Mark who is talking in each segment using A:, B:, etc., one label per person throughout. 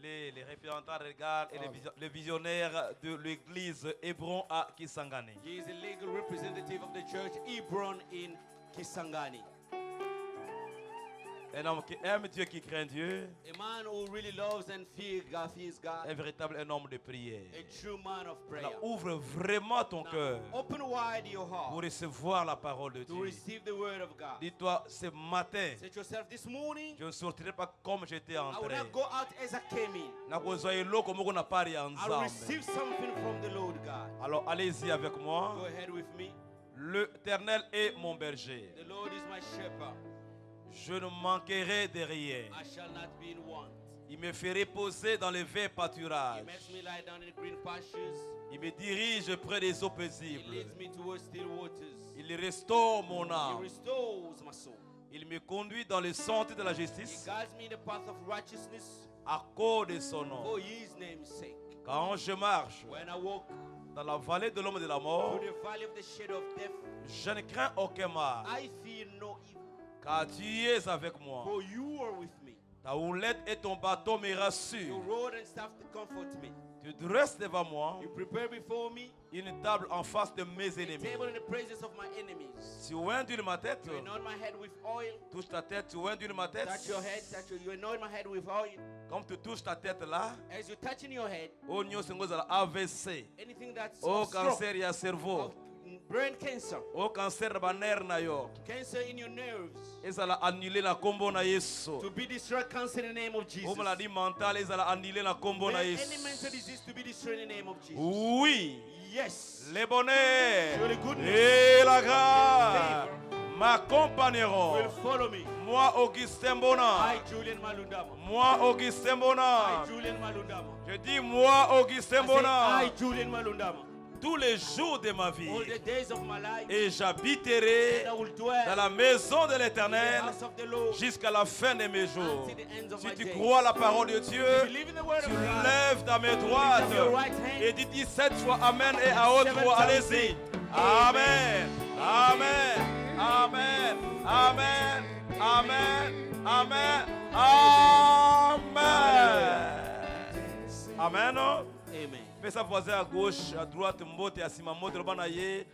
A: les représentants légaux et les visionnaires de l'église Hébron à Kisangani.
B: He is the legal representative of the church Hebron in Kisangani.
A: Un homme qui aime Dieu, qui craint Dieu.
B: A man who really loves and fears God.
A: Un véritable homme de prière.
B: A true man of prayer.
A: Alors, ouvre vraiment ton cœur
B: Open wide your heart
A: pour recevoir la parole de
B: to
A: Dieu.
B: receive the word of God.
A: Dis-toi, ce matin,
B: Say to yourself, this morning,
A: je ne sortirai pas comme j'étais
B: I will
A: entré.
B: not go out as I came in. I'll receive something from the Lord God.
A: Alors, allez-y avec moi.
B: Go ahead with me.
A: L'Éternel est mon berger.
B: The Lord is my shepherd.
A: Je ne manquerai de rien.
B: I shall not be in want.
A: Il me fait reposer dans les verts
B: He
A: pâturages.
B: makes me lie down in green pastures.
A: Il me dirige près des eaux
B: He
A: paisibles.
B: leads me towards still waters.
A: Il restaure mon
B: He
A: âme.
B: restores my soul.
A: Il me conduit dans le sentier de la
B: He
A: justice
B: guides me in the path of righteousness
A: à cause de son nom.
B: for his name's sake.
A: Quand je marche
B: When I walk
A: dans la vallée de l'homme et de la
B: through
A: mort,
B: the valley of the shadow of death,
A: je ne crains aucun mal,
B: I fear no evil,
A: car tu es avec moi.
B: for you are with me.
A: Ta houlette et ton bâton me
B: Your
A: rassurent.
B: rod and staff to comfort me.
A: Tu dresses devant moi
B: You prepare before me
A: une table en face de mes
B: a
A: ennemis.
B: table in the presence of my enemies.
A: Tu oindules ma tête,
B: You anoint my head with oil.
A: touche ta tête, tu oindules ma tête.
B: Touch your head. You anoint my head with oil.
A: Comme tu touches ta tête là,
B: As you touch in your head,
A: au nyonso ngoza la AVC,
B: anything that's
A: au
B: of stroke,
A: cancer ya cerveau,
B: of brain cancer,
A: au cancer ba nerf na yo,
B: cancer in your nerves,
A: ezala annulé na kombo na Yesu.
B: to be destroyed, cancer in the name of Jesus.
A: Au maladie mentale ezala annulé na kombo na
B: Any
A: Yesu.
B: mental disease to be destroyed in the name of Jesus.
A: Oui,
B: Yes.
A: les bonheurs
B: Surely goodness
A: et la grâce
B: favor
A: m'accompagneront.
B: will follow me.
A: Moi, Augustin Bona.
B: I, Julian Malundama.
A: Moi, Augustin Bona.
B: I, Julian Malundama.
A: Je dis moi, Augustin
B: I,
A: Bona.
B: Julian Malundama.
A: Tous les jours de ma vie.
B: All the days of my life,
A: Et j'habiterai
B: and I will
A: dans
B: dwell
A: la maison de
B: in the
A: l'Éternel
B: house of the Lord
A: jusqu'à la fin de mes jours.
B: until the end of
A: Si
B: my
A: tu
B: days.
A: crois la parole de Dieu,
B: Believe in the word
A: tu
B: of God.
A: lèves ta main droite
B: Lift up your right hand.
A: et dis 17 fois Amen et à haute voix. Allez-y. Amen. Amen. Amen. Amen. Amen. Amen. Amen. Amen.
B: Amen.
A: Fais ça voisin à gauche, à droite, mbote, à sima mbote, lobana ye,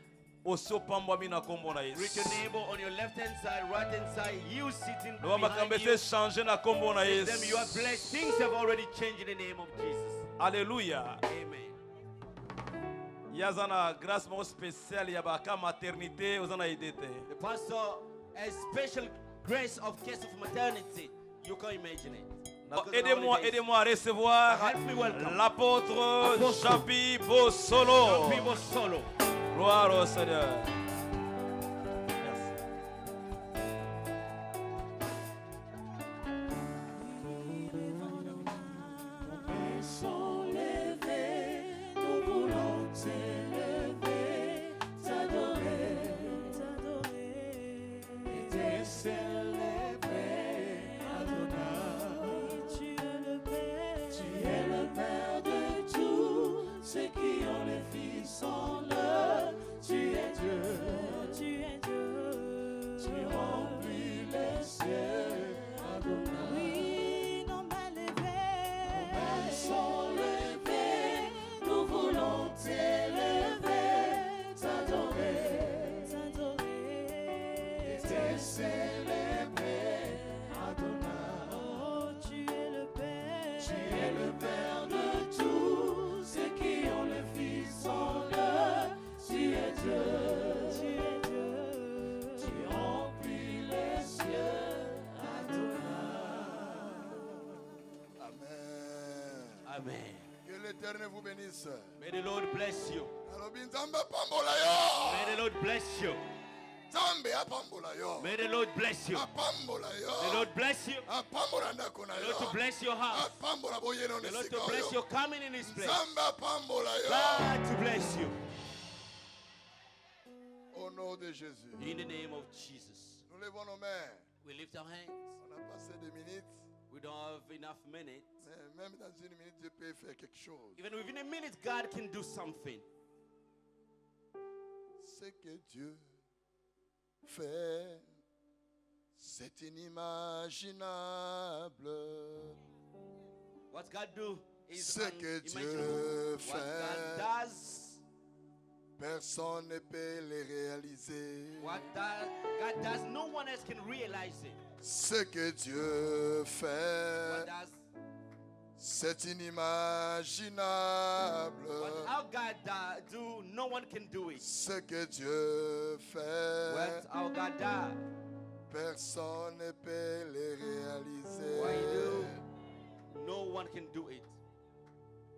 A: oso pambwa mina kombo na
B: Reach
A: Yesu.
B: your neighbor on your left hand side, right hand side. You sitting
A: Lobama
B: behind
A: kambese
B: you.
A: changer na kombo na
B: Tell them you are
A: Yesu.
B: blessed. Things have already changed in the name of Jesus.
A: Alléluia.
B: Amen.
A: Yazana grâce mo spéciale ya baka maternité ozana idete.
B: The pastor has special grace of case of maternity. You can imagine it. Because of
A: Aidez-moi,
B: holidays.
A: aidez-moi à recevoir
B: Help me welcome
A: l'apôtre
B: Apostle
A: Japi Bosolo.
B: Young people solo.
A: Gloire au Seigneur. Merci.
C: Sont levés, nous voulons t'élever, t'adorer, et te célébrer, Adonai. Tu es le Père de tous ceux qui ont les fils en eux. Tu es Dieu, tu remplis les cieux, Adonai. Sont levés, nous voulons t'élever, t'adorer, et te célébrer, Adonai. Tu es le Père de tous ceux qui ont le Fils en eux. Tu es Dieu, tu remplis les cieux, Adonai.
D: Amen.
B: Amen.
D: Que l'Éternel vous bénisse.
B: May the Lord bless you.
D: Alobi Nzambe apambola yo.
B: May the Lord bless you.
D: Nzambe apambola yo.
B: May the Lord bless you.
D: Apambola
B: The
D: yo.
B: Lord bless you.
D: Apambola ndako na
B: The Lord to
D: yo.
B: bless your house.
D: Apambola boyeno
B: The Lord
D: nesika
B: to bless
D: yo.
B: your coming in this place.
D: Nzambe apambola yo.
B: God to bless you.
D: Au nom de Jésus.
B: In the name of Jesus.
D: Nous levons nos mains.
B: We lift our hands.
D: On a passé 2 minutes.
B: We don't have enough minutes.
D: Mais même dans 1 minute, je peux faire quelque chose.
B: Even within a minute, God can do something.
D: Ce que Dieu fait, c'est inimaginable.
B: What God do is
D: Ce que Dieu
B: unimaginable. What
D: fait,
B: God does,
D: personne ne peut le réaliser.
B: God does, no one else can realize it.
D: Ce que Dieu
B: What
D: fait,
B: does,
D: c'est inimaginable.
B: how God do, no one can do it.
D: Ce que Dieu fait,
B: How God does,
D: personne ne peut le réaliser.
B: Why do? No one can do it.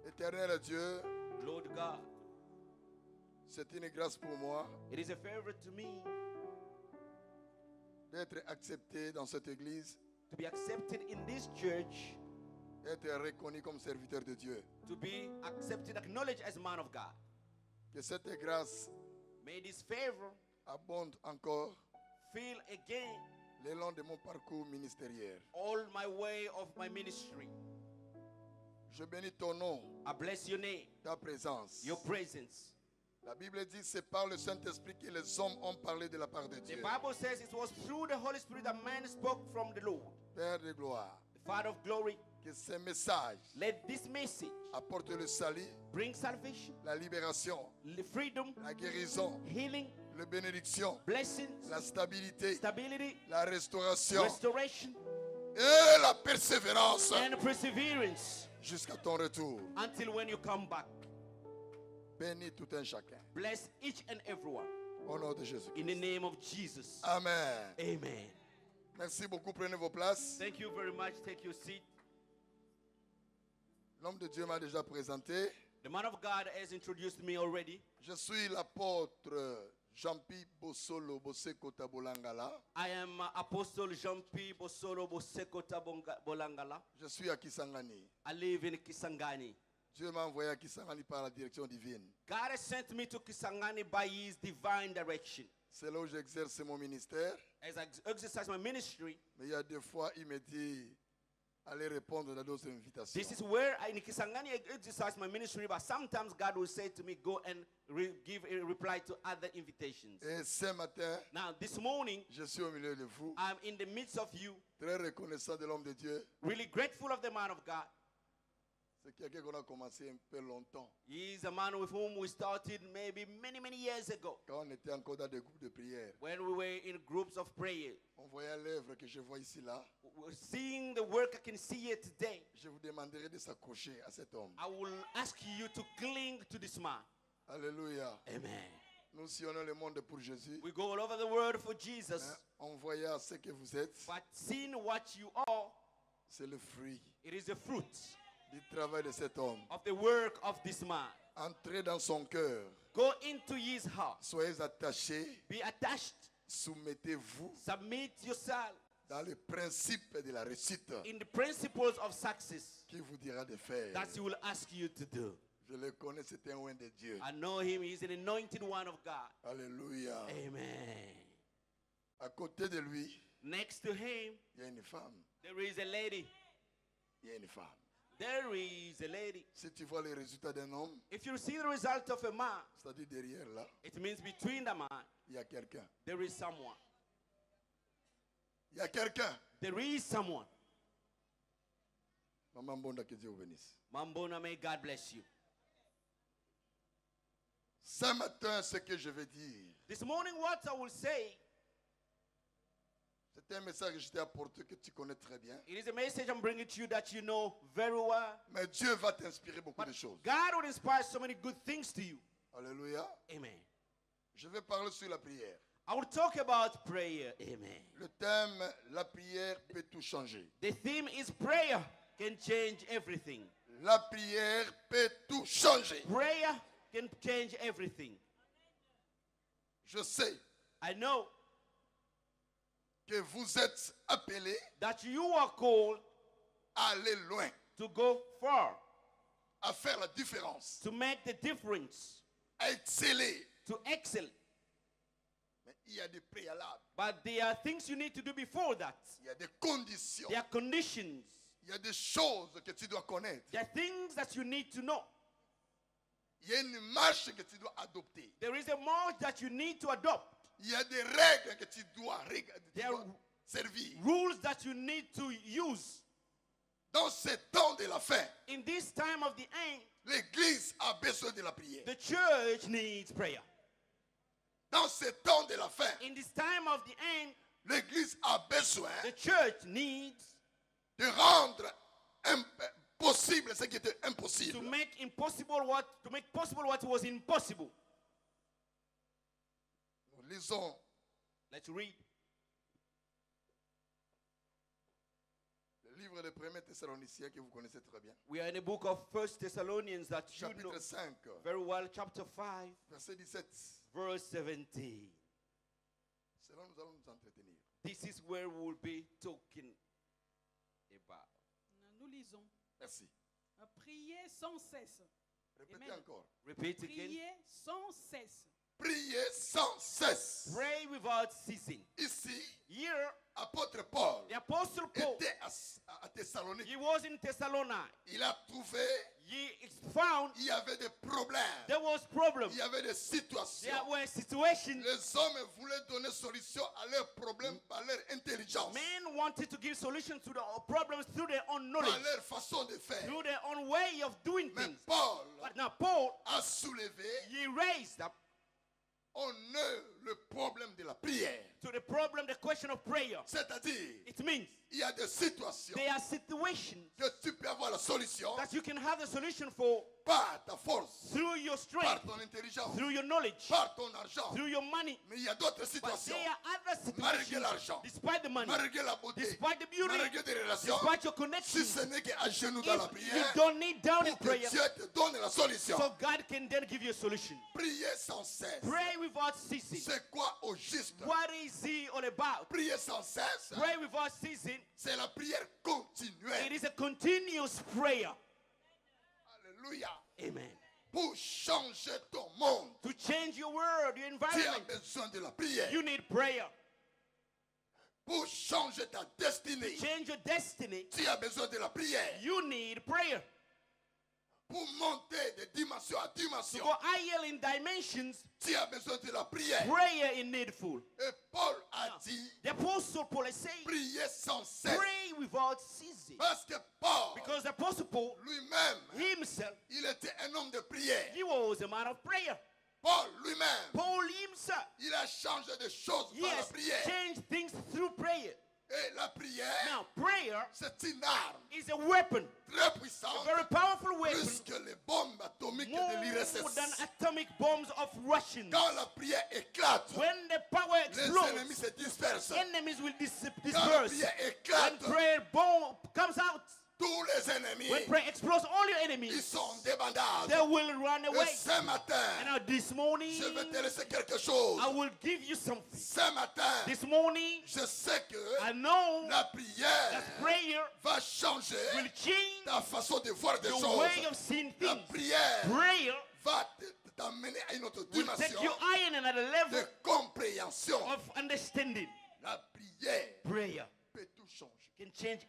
D: Éternel Dieu,
B: Lord God,
D: c'est une grâce pour moi
B: it is a favor to me
D: d'être accepté dans cette église,
B: to be accepted in this church,
D: d'être reconnu comme serviteur de Dieu.
B: to be accepted, acknowledged as man of God.
D: Que cette grâce
B: May this favor
D: abonde encore
B: feel again
D: le long de mon parcours ministériel.
B: all my way of my ministry.
D: Je bénis ton nom,
B: I bless your name,
D: ta présence.
B: your presence.
D: La Bible dit c'est par le Saint-Esprit que les hommes ont parlé de la part de
B: The
D: Dieu.
B: Bible says it was through the Holy Spirit that man spoke from the Lord.
D: Père de gloire,
B: The Father of glory,
D: que ces messages
B: let this message
D: apportent le salut,
B: bring salvation,
D: la libération,
B: freedom,
D: la guérison,
B: healing,
D: la bénédiction,
B: blessings,
D: la stabilité,
B: stability,
D: la restauration
B: restoration,
D: et la persévérance
B: and perseverance
D: jusqu'à ton retour.
B: until when you come back.
D: Bénis tout un chacun.
B: Bless each and everyone
D: Au nom de Jésus.
B: in the name of Jesus.
D: Amen.
B: Amen.
D: Merci beaucoup. Prenez vos places.
B: Thank you very much. Take your seat.
D: L'homme de Dieu m'a déjà présenté.
B: The man of God has introduced me already.
D: Je suis l'apôtre Jean-Pierre Bosolo Boseko Tabolangala.
B: I am Apostle Jean-P. Bosolo Boseko Bolangala.
D: Je suis à Kisangani.
B: I live in Kisangani.
D: Dieu m'a envoyé à Kisangani par la direction divine.
B: God has sent me to Kisangani by His divine direction.
D: C'est là où j'exerce mon ministère.
B: As I exercise my ministry,
D: Mais il y a des fois, il me dit, allez répondre à d'autres invitations.
B: this is where in Kisangani I exercise my ministry, but sometimes God will say to me, go and give a reply to other invitations.
D: Et ce matin,
B: Now, this morning,
D: je suis au milieu de vous,
B: I'm in the midst of you,
D: très reconnaissant de l'homme de Dieu.
B: really grateful of the man of God.
D: C'est quelqu'un qu'on a commencé un peu longtemps,
B: He is a man with whom we started maybe many, many years ago
D: quand on était encore dans des groupes de prière.
B: when we were in groups of prayer.
D: On voyait l'œuvre que je vois ici là.
B: We're seeing the work I can see here today.
D: Je vous demanderai de s'accrocher à cet homme.
B: I will ask you to cling to this man.
D: Alléluia.
B: Amen.
D: Nous sillonnons le monde pour Jésus.
B: We go all over the world for Jesus,
D: Hein, en voyant ce que vous êtes,
B: but seeing what you are,
D: c'est le fruit
B: it is the fruit
D: du travail de cet homme.
B: of the work of this man.
D: Entrez dans son cœur.
B: Go into his heart.
D: Soyez attachés.
B: Be attached.
D: Soumettez-vous
B: Submit yourself
D: dans le principe de la réussite
B: in the principles of success
D: qu'il vous dira de faire.
B: that he will ask you to do.
D: Je le connais, c'est un oint de Dieu.
B: I know him. He's an anointed one of God.
D: Alléluia.
B: Amen.
D: À côté de lui,
B: Next to him,
D: il y a une femme.
B: there is a lady.
D: Il y a une femme.
B: There is a lady.
D: Si tu vois les résultats d'un homme,
B: If you see the result of a man,
D: c'est-à-dire derrière là,
B: it means between the man,
D: il y a quelqu'un.
B: there is someone.
D: Il y a quelqu'un.
B: There is someone.
D: Maman Bonda, que Dieu vous bénisse.
B: Mambona, may God bless you.
D: Ce matin, ce que je vais dire,
B: This morning, what I will say,
D: c'est un message que je t'ai apporté que tu connais très bien.
B: it is a message I'm bringing to you that you know very well.
D: Mais Dieu va t'inspirer beaucoup de choses.
B: God will inspire so many good things to you.
D: Alléluia.
B: Amen.
D: Je vais parler sur la prière.
B: I will talk about prayer. Amen.
D: Le thème, la prière peut tout changer.
B: The theme is prayer can change everything.
D: La prière peut tout changer.
B: Prayer can change everything.
D: Je sais
B: I know
D: que vous êtes appelés
B: that you are called
D: à aller loin,
B: to go far,
D: à faire la différence,
B: to make the difference,
D: à exceller.
B: to excel.
D: Mais il y a des préalables,
B: But there are things you need to do before that.
D: il y a des conditions,
B: There are conditions.
D: il y a des choses que tu dois connaître.
B: There are things that you need to know.
D: Il y a une marche que tu dois adopter.
B: There is a march that you need to adopt.
D: Il y a des règles que tu dois
B: There are
D: servir.
B: rules that you need to use.
D: Dans ce temps de la fin,
B: In this time of the end,
D: l'Église a besoin de la prière.
B: the church needs prayer.
D: Dans ce temps de la fin,
B: In this time of the end,
D: l'Église a besoin
B: the church needs
D: de rendre possible ce qui était
B: to
D: impossible.
B: make possible what was impossible.
D: Nous lisons
B: Let's read
D: le livre de 1er Thessaloniciens que vous connaissez très bien.
B: We are in the book of 1 Thessalonians that you know
D: Chapitre 5,
B: very well, chapter 5,
D: verset 17.
B: verse 17.
D: C'est là où nous allons nous entretenir.
B: This is where we will be talking about.
C: Nous lisons.
D: Merci.
C: Priez sans cesse.
D: Répétez
C: Amen.
D: encore.
B: Repeat again.
C: Priez sans cesse.
D: Priez sans cesse.
B: Pray without ceasing.
D: Ici,
B: Here,
D: apôtre Paul
B: the Apostle Paul,
D: était à Thessalonique.
B: he was in Thessalonica.
D: Il a trouvé,
B: He found
D: il y avait des problèmes.
B: there was problems.
D: Il y avait des situations.
B: There were situations.
D: Les hommes voulaient donner solution à leurs problèmes par leur intelligence,
B: Men wanted to give solutions to the problems through their own
D: par
B: knowledge,
D: leur façon de faire.
B: through their own way of doing
D: Mais
B: things.
D: Paul
B: But now Paul,
D: a soulevé
B: he raised up
D: en eux le problème de la prière.
B: to the problem, the question of prayer.
D: C'est-à-dire,
B: It means
D: il y a des situations
B: there are situations
D: que tu peux avoir la solution
B: that you can have a solution for
D: par ta force,
B: through your
D: par
B: strength,
D: ton intelligence,
B: through your knowledge,
D: par ton argent.
B: through your money.
D: Mais il y a d'autres
B: But
D: situations,
B: there are other
D: malgré
B: situations,
D: l'argent,
B: despite the money,
D: malgré la beauté,
B: despite the beauty,
D: malgré des relations,
B: despite your
D: si
B: connection,
D: ce n'est qu'à genoux dans la
B: if you
D: prière,
B: don't need down in
D: pour que
B: prayer,
D: Dieu te donne la solution.
B: so God can then give you a solution.
D: Prier sans cesse.
B: Pray without ceasing.
D: C'est quoi au juste?
B: What is he all about?
D: Prier sans cesse,
B: Pray without ceasing.
D: c'est la prière
B: It
D: continuelle.
B: is a continuous prayer.
D: Alléluia.
B: Amen.
D: Pour changer ton monde,
B: To change your world, your
D: tu as
B: environment,
D: besoin de la prière.
B: you need prayer.
D: Pour changer ta destinée,
B: Change your destiny,
D: tu as besoin de la prière.
B: you need prayer.
D: Pour monter de dimension à
B: To
D: dimension,
B: go higher in dimensions,
D: tu as besoin de la prière.
B: prayer is needful.
D: Et Paul a dit,
B: The Apostle Paul is saying,
D: priez sans cesse.
B: pray without ceasing.
D: Parce que Paul,
B: Because the Apostle Paul
D: lui-même,
B: himself,
D: il était un homme de prière.
B: he was a man of prayer.
D: Paul lui-même,
B: Paul himself,
D: il a changé de choses
B: he
D: par la
B: has
D: prière.
B: changed things through prayer.
D: Et la prière,
B: Now, prayer
D: c'est une arme
B: is a weapon,
D: très
B: a
D: puissante,
B: very powerful weapon,
D: plus que les bombes atomiques
B: more
D: de l'IRSS.
B: than atomic bombs of Russians.
D: Quand la prière éclate,
B: When the power
D: les ennemis
B: explodes,
D: se dispersent.
B: enemies will
D: Quand la
B: disperse.
D: prière
B: When
D: éclate,
B: prayer bomb comes out,
D: tous les ennemis,
B: when prayer explodes, all your
D: ils
B: enemies,
D: sont en débandade.
B: they will run
D: Et
B: away.
D: ce
B: And
D: matin,
B: now this morning,
D: je vais te laisser quelque chose.
B: I will give you something.
D: Ce matin,
B: This morning,
D: je sais que
B: I know
D: la prière
B: that prayer
D: va changer
B: will change
D: ta façon de voir des
B: the
D: choses.
B: way of seeing
D: La
B: things.
D: prière
B: Prayer
D: va t'amener à une autre
B: will take
D: dimension
B: you higher in another
D: de
B: level
D: compréhension.
B: of understanding.
D: La prière
B: Prayer
D: peut tout changer.
B: can change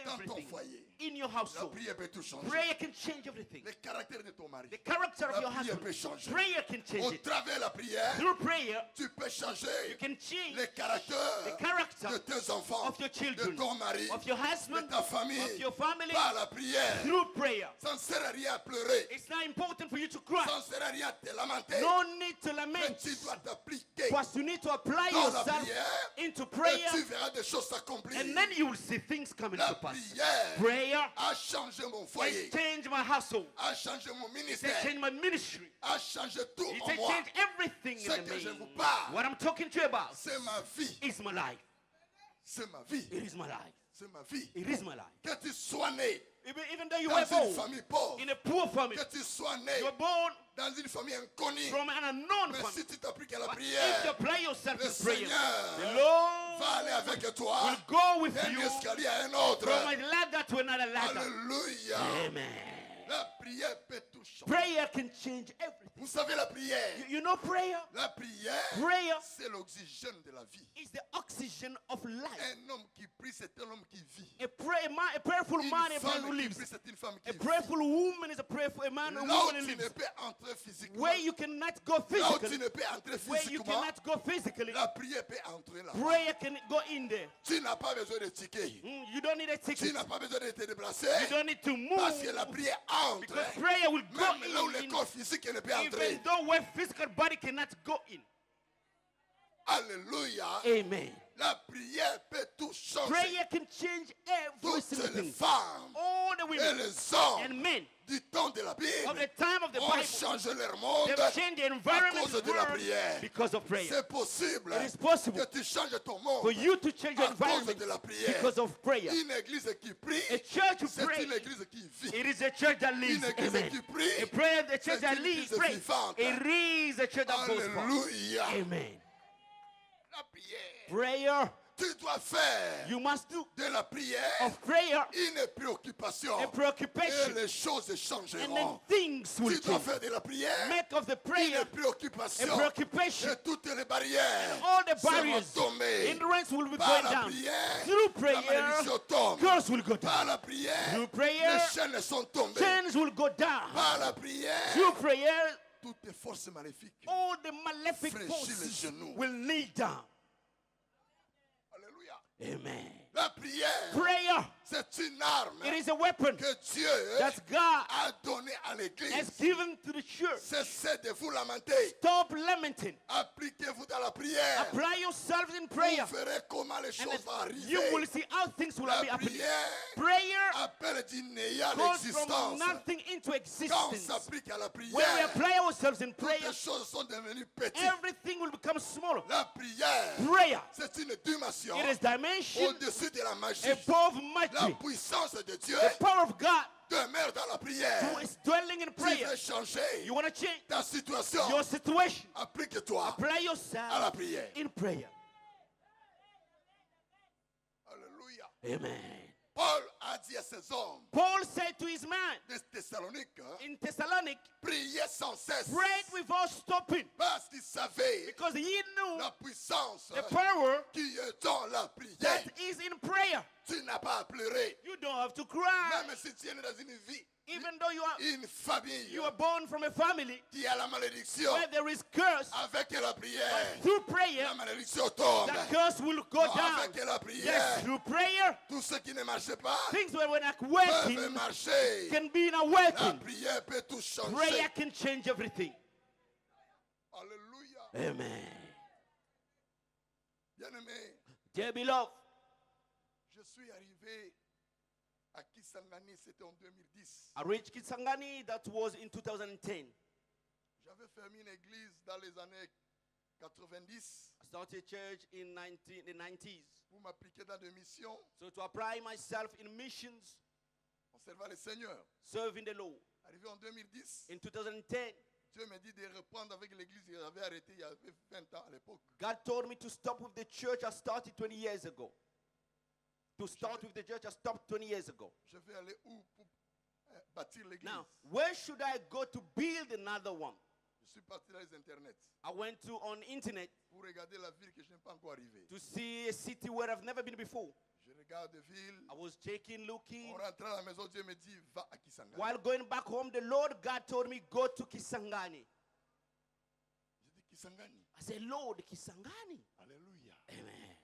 D: Dans ton
B: everything
D: foyer,
B: in your
D: la
B: household.
D: prière peut tout changer.
B: Prayer can change everything.
D: Le caractère de ton mari.
B: The character of
D: La
B: your
D: prière
B: husband.
D: peut changer.
B: Prayer can
D: Au
B: change it.
D: travers de la prière,
B: Through prayer,
D: tu peux changer
B: you can change
D: le caractère
B: the character
D: de tes enfants,
B: of your
D: de
B: children,
D: ton mari,
B: of your
D: de
B: husband,
D: ta famille,
B: of your family,
D: par la prière.
B: through prayer.
D: Ça ne sert à rien à pleurer.
B: It's not important for you to cry.
D: Ça ne sert à rien à te lamenter.
B: No need to
D: Mais
B: lament.
D: tu dois t'appliquer
B: But you need to apply
D: dans la
B: yourself
D: prière
B: into
D: et
B: prayer,
D: tu verras des choses s'accomplir.
B: and then you will see things coming
D: La
B: to pass.
D: prière
B: Prayer
D: a changé mon foyer,
B: has changed my household.
D: a changé mon
B: It
D: ministère,
B: has changed my ministry.
D: a changé tout
B: It
D: en
B: has
D: moi.
B: changed everything
D: Ce
B: in
D: que je
B: me.
D: vous parle,
B: What I'm talking to you about
D: c'est ma vie.
B: is my life.
D: C'est ma vie.
B: It is my life.
D: C'est ma vie.
B: It is my life.
D: Que tu sois né
B: Even though you
D: dans
B: were
D: une
B: born
D: famille pauvre,
B: in a poor family,
D: que tu sois né
B: you were born
D: dans une famille inconnue,
B: from an unknown
D: mais
B: family.
D: si tu t'appliques à la
B: But if you
D: prière,
B: apply yourself
D: le
B: to prayer,
D: Seigneur
B: the Lord
D: va aller avec toi
B: will go with
D: d'un
B: you
D: escalier à un autre.
B: from a ladder to another ladder.
D: Alléluia.
B: Amen.
D: La prière peut tout changer.
B: Prayer can change everything.
D: Vous savez la prière.
B: You know prayer?
D: La prière,
B: Prayer
D: c'est l'oxygène de la vie.
B: is the oxygen of life.
D: Un homme qui prie, c'est un homme qui vit.
B: A prayerful
D: Une
B: man, a man
D: femme
B: who
D: qui
B: lives.
D: prie, c'est une femme qui
B: A
D: vit.
B: prayerful woman is a prayerful man, a
D: Là où
B: woman who
D: tu ne
B: lives.
D: peux entrer physiquement,
B: Where you cannot go
D: là où tu
B: physically,
D: ne peux entrer
B: where you
D: physiquement,
B: cannot go physically,
D: la prière peut entrer là.
B: prayer can go in there.
D: Tu n'as pas besoin de ticket.
B: You don't need a
D: Tu
B: ticket.
D: n'as pas besoin de te déplacer.
B: You don't need to
D: Parce que la
B: move.
D: prière entre.
B: Because prayer will go
D: Même là où le
B: in,
D: corps physique ne peut entrer.
B: even though where physical body cannot go in.
D: Alléluia.
B: Amen.
D: La prière peut tout changer.
B: Prayer can change every
D: Toutes
B: single
D: les
B: thing.
D: femmes
B: All the
D: et
B: women
D: les hommes
B: and men
D: du temps de la
B: of
D: Bible
B: the time of the
D: ont
B: Bible,
D: changé leur monde
B: they've changed the
D: à
B: environment
D: cause
B: of
D: de
B: the
D: la
B: world
D: prière.
B: because of prayer.
D: C'est possible
B: It is possible
D: que tu changes ton monde
B: for you to change your
D: à cause
B: environment
D: de la prière.
B: because of prayer.
D: Une église qui prie,
B: A church who
D: c'est
B: prays,
D: une église qui vit.
B: it is a church that lives.
D: Une église
B: Amen.
D: qui prie,
B: A prayer, the church
D: c'est
B: that
D: une
B: lives,
D: église
B: prays.
D: vivante.
B: It is a church that goes forth.
D: Alléluia.
B: Amen.
D: La prière.
B: Prayer,
D: Tu dois faire
B: you must do
D: de la prière
B: of prayer
D: une préoccupation.
B: a
D: Et
B: preoccupation,
D: les choses
B: and then
D: changeront.
B: things will
D: Tu dois
B: change.
D: faire de la prière
B: Make of the prayer
D: une préoccupation.
B: a preoccupation.
D: Et toutes les barrières
B: All the
D: seront
B: barriers,
D: tombées.
B: hindrance will be
D: Par
B: going
D: la
B: down.
D: prière,
B: Through
D: la
B: prayer,
D: malédiction tombe.
B: curse will go
D: Par
B: down.
D: la prière,
B: Through prayer,
D: les chaînes sont tombées.
B: chains will go down.
D: Par la prière,
B: Through prayer,
D: toutes les forces maléfiques.
B: all the malefic
D: Fléchis les
B: forces
D: genoux.
B: will kneel down.
D: Alléluia.
B: Amen.
D: La prière,
B: Prayer,
D: c'est une arme
B: it is a weapon
D: que Dieu
B: that God
D: a donnée à
B: has
D: l'église.
B: given to the church.
D: Cessez de vous lamenter.
B: Stop lamenting.
D: Appliquez-vous dans la prière.
B: Apply yourselves in prayer.
D: Vous verrez comment les
B: And
D: choses
B: then
D: vont arriver.
B: you will see how things will
D: La
B: be happening.
D: prière
B: Prayer
D: appelle du néant
B: goes from
D: l'existence.
B: nothing into
D: Quand on
B: existence.
D: s'applique à la
B: When we
D: prière,
B: apply ourselves in
D: toutes
B: prayer,
D: les choses sont devenues petites.
B: everything will become smaller.
D: La prière,
B: Prayer,
D: c'est une dimension
B: it is dimension
D: au-dessus de la magie.
B: above
D: La
B: magic.
D: puissance de Dieu
B: The power of God
D: demeure dans la prière.
B: who is dwelling in
D: Tu
B: prayer.
D: veux changer
B: You want to change
D: ta situation,
B: your situation?
D: applique-toi
B: Apply
D: à la
B: yourself
D: prière.
B: in prayer.
D: Alléluia.
B: Amen.
D: Paul a dit à ses hommes
B: Paul said to his man
D: de Thessalonique,
B: in Thessalonic,
D: priez sans cesse.
B: prayed without stopping,
D: Parce qu'il savait
B: because he knew
D: la puissance
B: the power
D: qui est dans la prière.
B: that is in prayer.
D: Tu n'as pas à pleurer.
B: You don't have to cry.
D: Même si tu es né dans une vie,
B: Even though
D: une famille
B: you are born from a family
D: qui a la malédiction,
B: where there is curse,
D: avec la prière,
B: through prayer,
D: la malédiction tombe.
B: that curse will go down.
D: Avec la
B: Yes,
D: prière,
B: through prayer,
D: tout ce qui ne marche pas
B: things that were not
D: peuvent
B: working
D: marcher.
B: can be now
D: La
B: working.
D: prière peut tout changer.
B: Prayer can change everything.
D: Alléluia.
B: Amen.
D: Bien-aimé,
B: Dear beloved,
D: je suis arrivé à Kisangani, c'était en 2010.
B: I reached Kisangani, that was in 2010.
D: J'avais fermé une église dans les années 90
B: I started a church in the 90s.
D: pour m'appliquer dans des missions
B: So to apply myself in missions,
D: en servant le Seigneur.
B: serving the Lord.
D: Arrivé en 2010,
B: In 2010,
D: Dieu me dit de reprendre avec l'église que j'avais arrêtée il y avait 20 ans à l'époque.
B: God told me to stop with the church I started 20 years ago. To start with the church I stopped 20 years ago.
D: Je vais aller où pour bâtir l'église?
B: Now, where should I go to build another one?
D: Je suis parti dans les internets
B: I went to on internet
D: pour regarder la ville que je n'ai pas encore arrivée.
B: to see a city where I've never been before.
D: Je regarde des villes.
B: I was checking, looking.
D: En rentrant à la maison, Dieu me dit, va à Kisangani.
B: While going back home, the Lord God told me, go to Kisangani.
D: J'ai dit, Kisangani.
B: I said, Lord, Kisangani.
D: Alléluia.
B: Amen.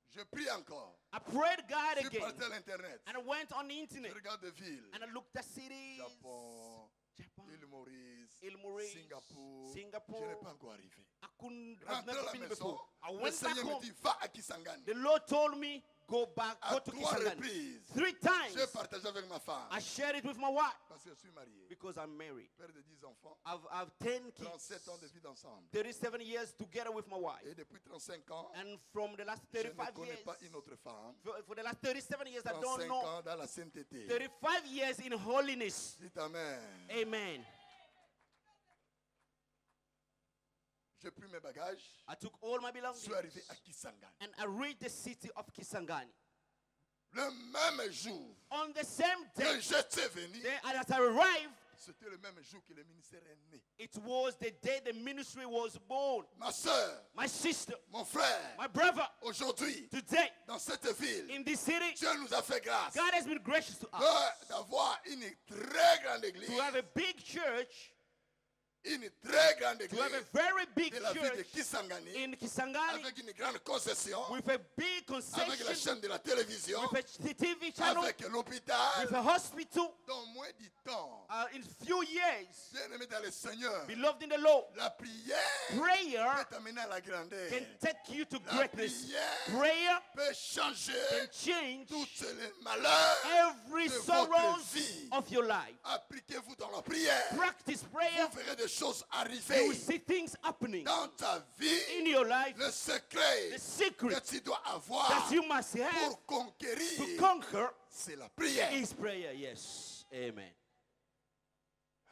D: Je prie encore.
B: I prayed God
D: Je suis
B: again.
D: parti à l'internet.
B: And I went on the
D: Je
B: internet.
D: regarde des villes.
B: And I looked at cities.
D: Japon,
B: Japan,
D: île Maurice,
B: Île Maurice,
D: Singapour.
B: Singapore.
D: Je n'ai pas encore arrivé.
B: I've
D: Rentré à
B: never
D: la
B: been
D: maison,
B: before. I
D: le
B: went back
D: Seigneur me
B: home.
D: dit, va à Kisangani.
B: The Lord told me, go back,
D: À
B: go to
D: 3
B: Kisangani.
D: reprises,
B: 3 times.
D: j'ai partagé avec ma femme.
B: I shared it with my wife
D: Parce que je suis marié.
B: because I'm married.
D: Père de 10 enfants.
B: I've 10 kids.
D: 37 ans de vie d'ensemble.
B: 37 years together with my wife.
D: Et depuis 35 ans,
B: And from the last
D: je ne
B: 35
D: connais
B: years,
D: pas une autre femme.
B: for the last 37 years, I don't
D: 35
B: know.
D: ans dans la sainteté.
B: 35 years in holiness.
D: Dites Amen.
B: Amen.
D: J'ai pris mes bagages.
B: I took all my
D: Je
B: belongings
D: suis arrivé à Kisangani.
B: and I reached the city of Kisangani.
D: Le même jour
B: On the same
D: que
B: day
D: j'étais venu,
B: as I arrived,
D: C'était le même jour que le ministère est né.
B: It was the day the ministry was born.
D: Ma soeur,
B: My sister,
D: mon frère,
B: my brother,
D: aujourd'hui,
B: today
D: dans cette ville,
B: in this city,
D: Dieu nous a fait grâce
B: God has been gracious to us
D: d'avoir une très grande église,
B: to have a big church,
D: une très grande
B: to have a
D: église
B: very big
D: de la ville de
B: church
D: Kisangani,
B: in Kisangani
D: avec une grande concession,
B: with a big
D: avec la
B: concession,
D: chaîne de la télévision,
B: with a TV channel,
D: avec l'hôpital.
B: with a hospital.
D: Dans moins du temps,
B: In few years,
D: bien-aimé dans le Seigneur,
B: beloved in the Lord,
D: la prière
B: prayer
D: peut t'amener à la grandeur.
B: can take you to
D: La
B: greatness.
D: prière
B: Prayer
D: peut changer
B: can change
D: tous les malheurs
B: every
D: de votre
B: sorrows
D: vie.
B: of your life.
D: Appliquez-vous dans la prière.
B: Practice prayer.
D: Vous verrez des choses
B: You
D: arriver
B: will see things happening
D: dans ta vie.
B: in your life.
D: Le secret
B: The secret
D: que tu dois avoir
B: that you must have
D: pour
B: to
D: conquérir,
B: conquer
D: c'est la prière.
B: is prayer. Yes. Amen.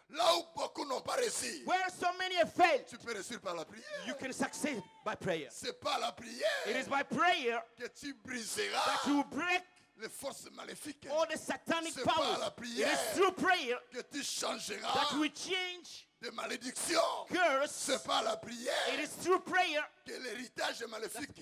D: Là où beaucoup n'ont pas réussi,
B: Where so many have failed,
D: tu peux réussir par la prière.
B: you can succeed by prayer.
D: C'est pas la prière
B: It is by prayer
D: que tu
B: that
D: briseras
B: you break
D: les forces maléfiques.
B: all the satanic
D: C'est par
B: powers.
D: la
B: It
D: prière
B: is through prayer
D: que tu changeras
B: that we change
D: de malédiction.
B: curse.
D: C'est par la
B: It
D: prière
B: is through prayer
D: que l'héritage maléfique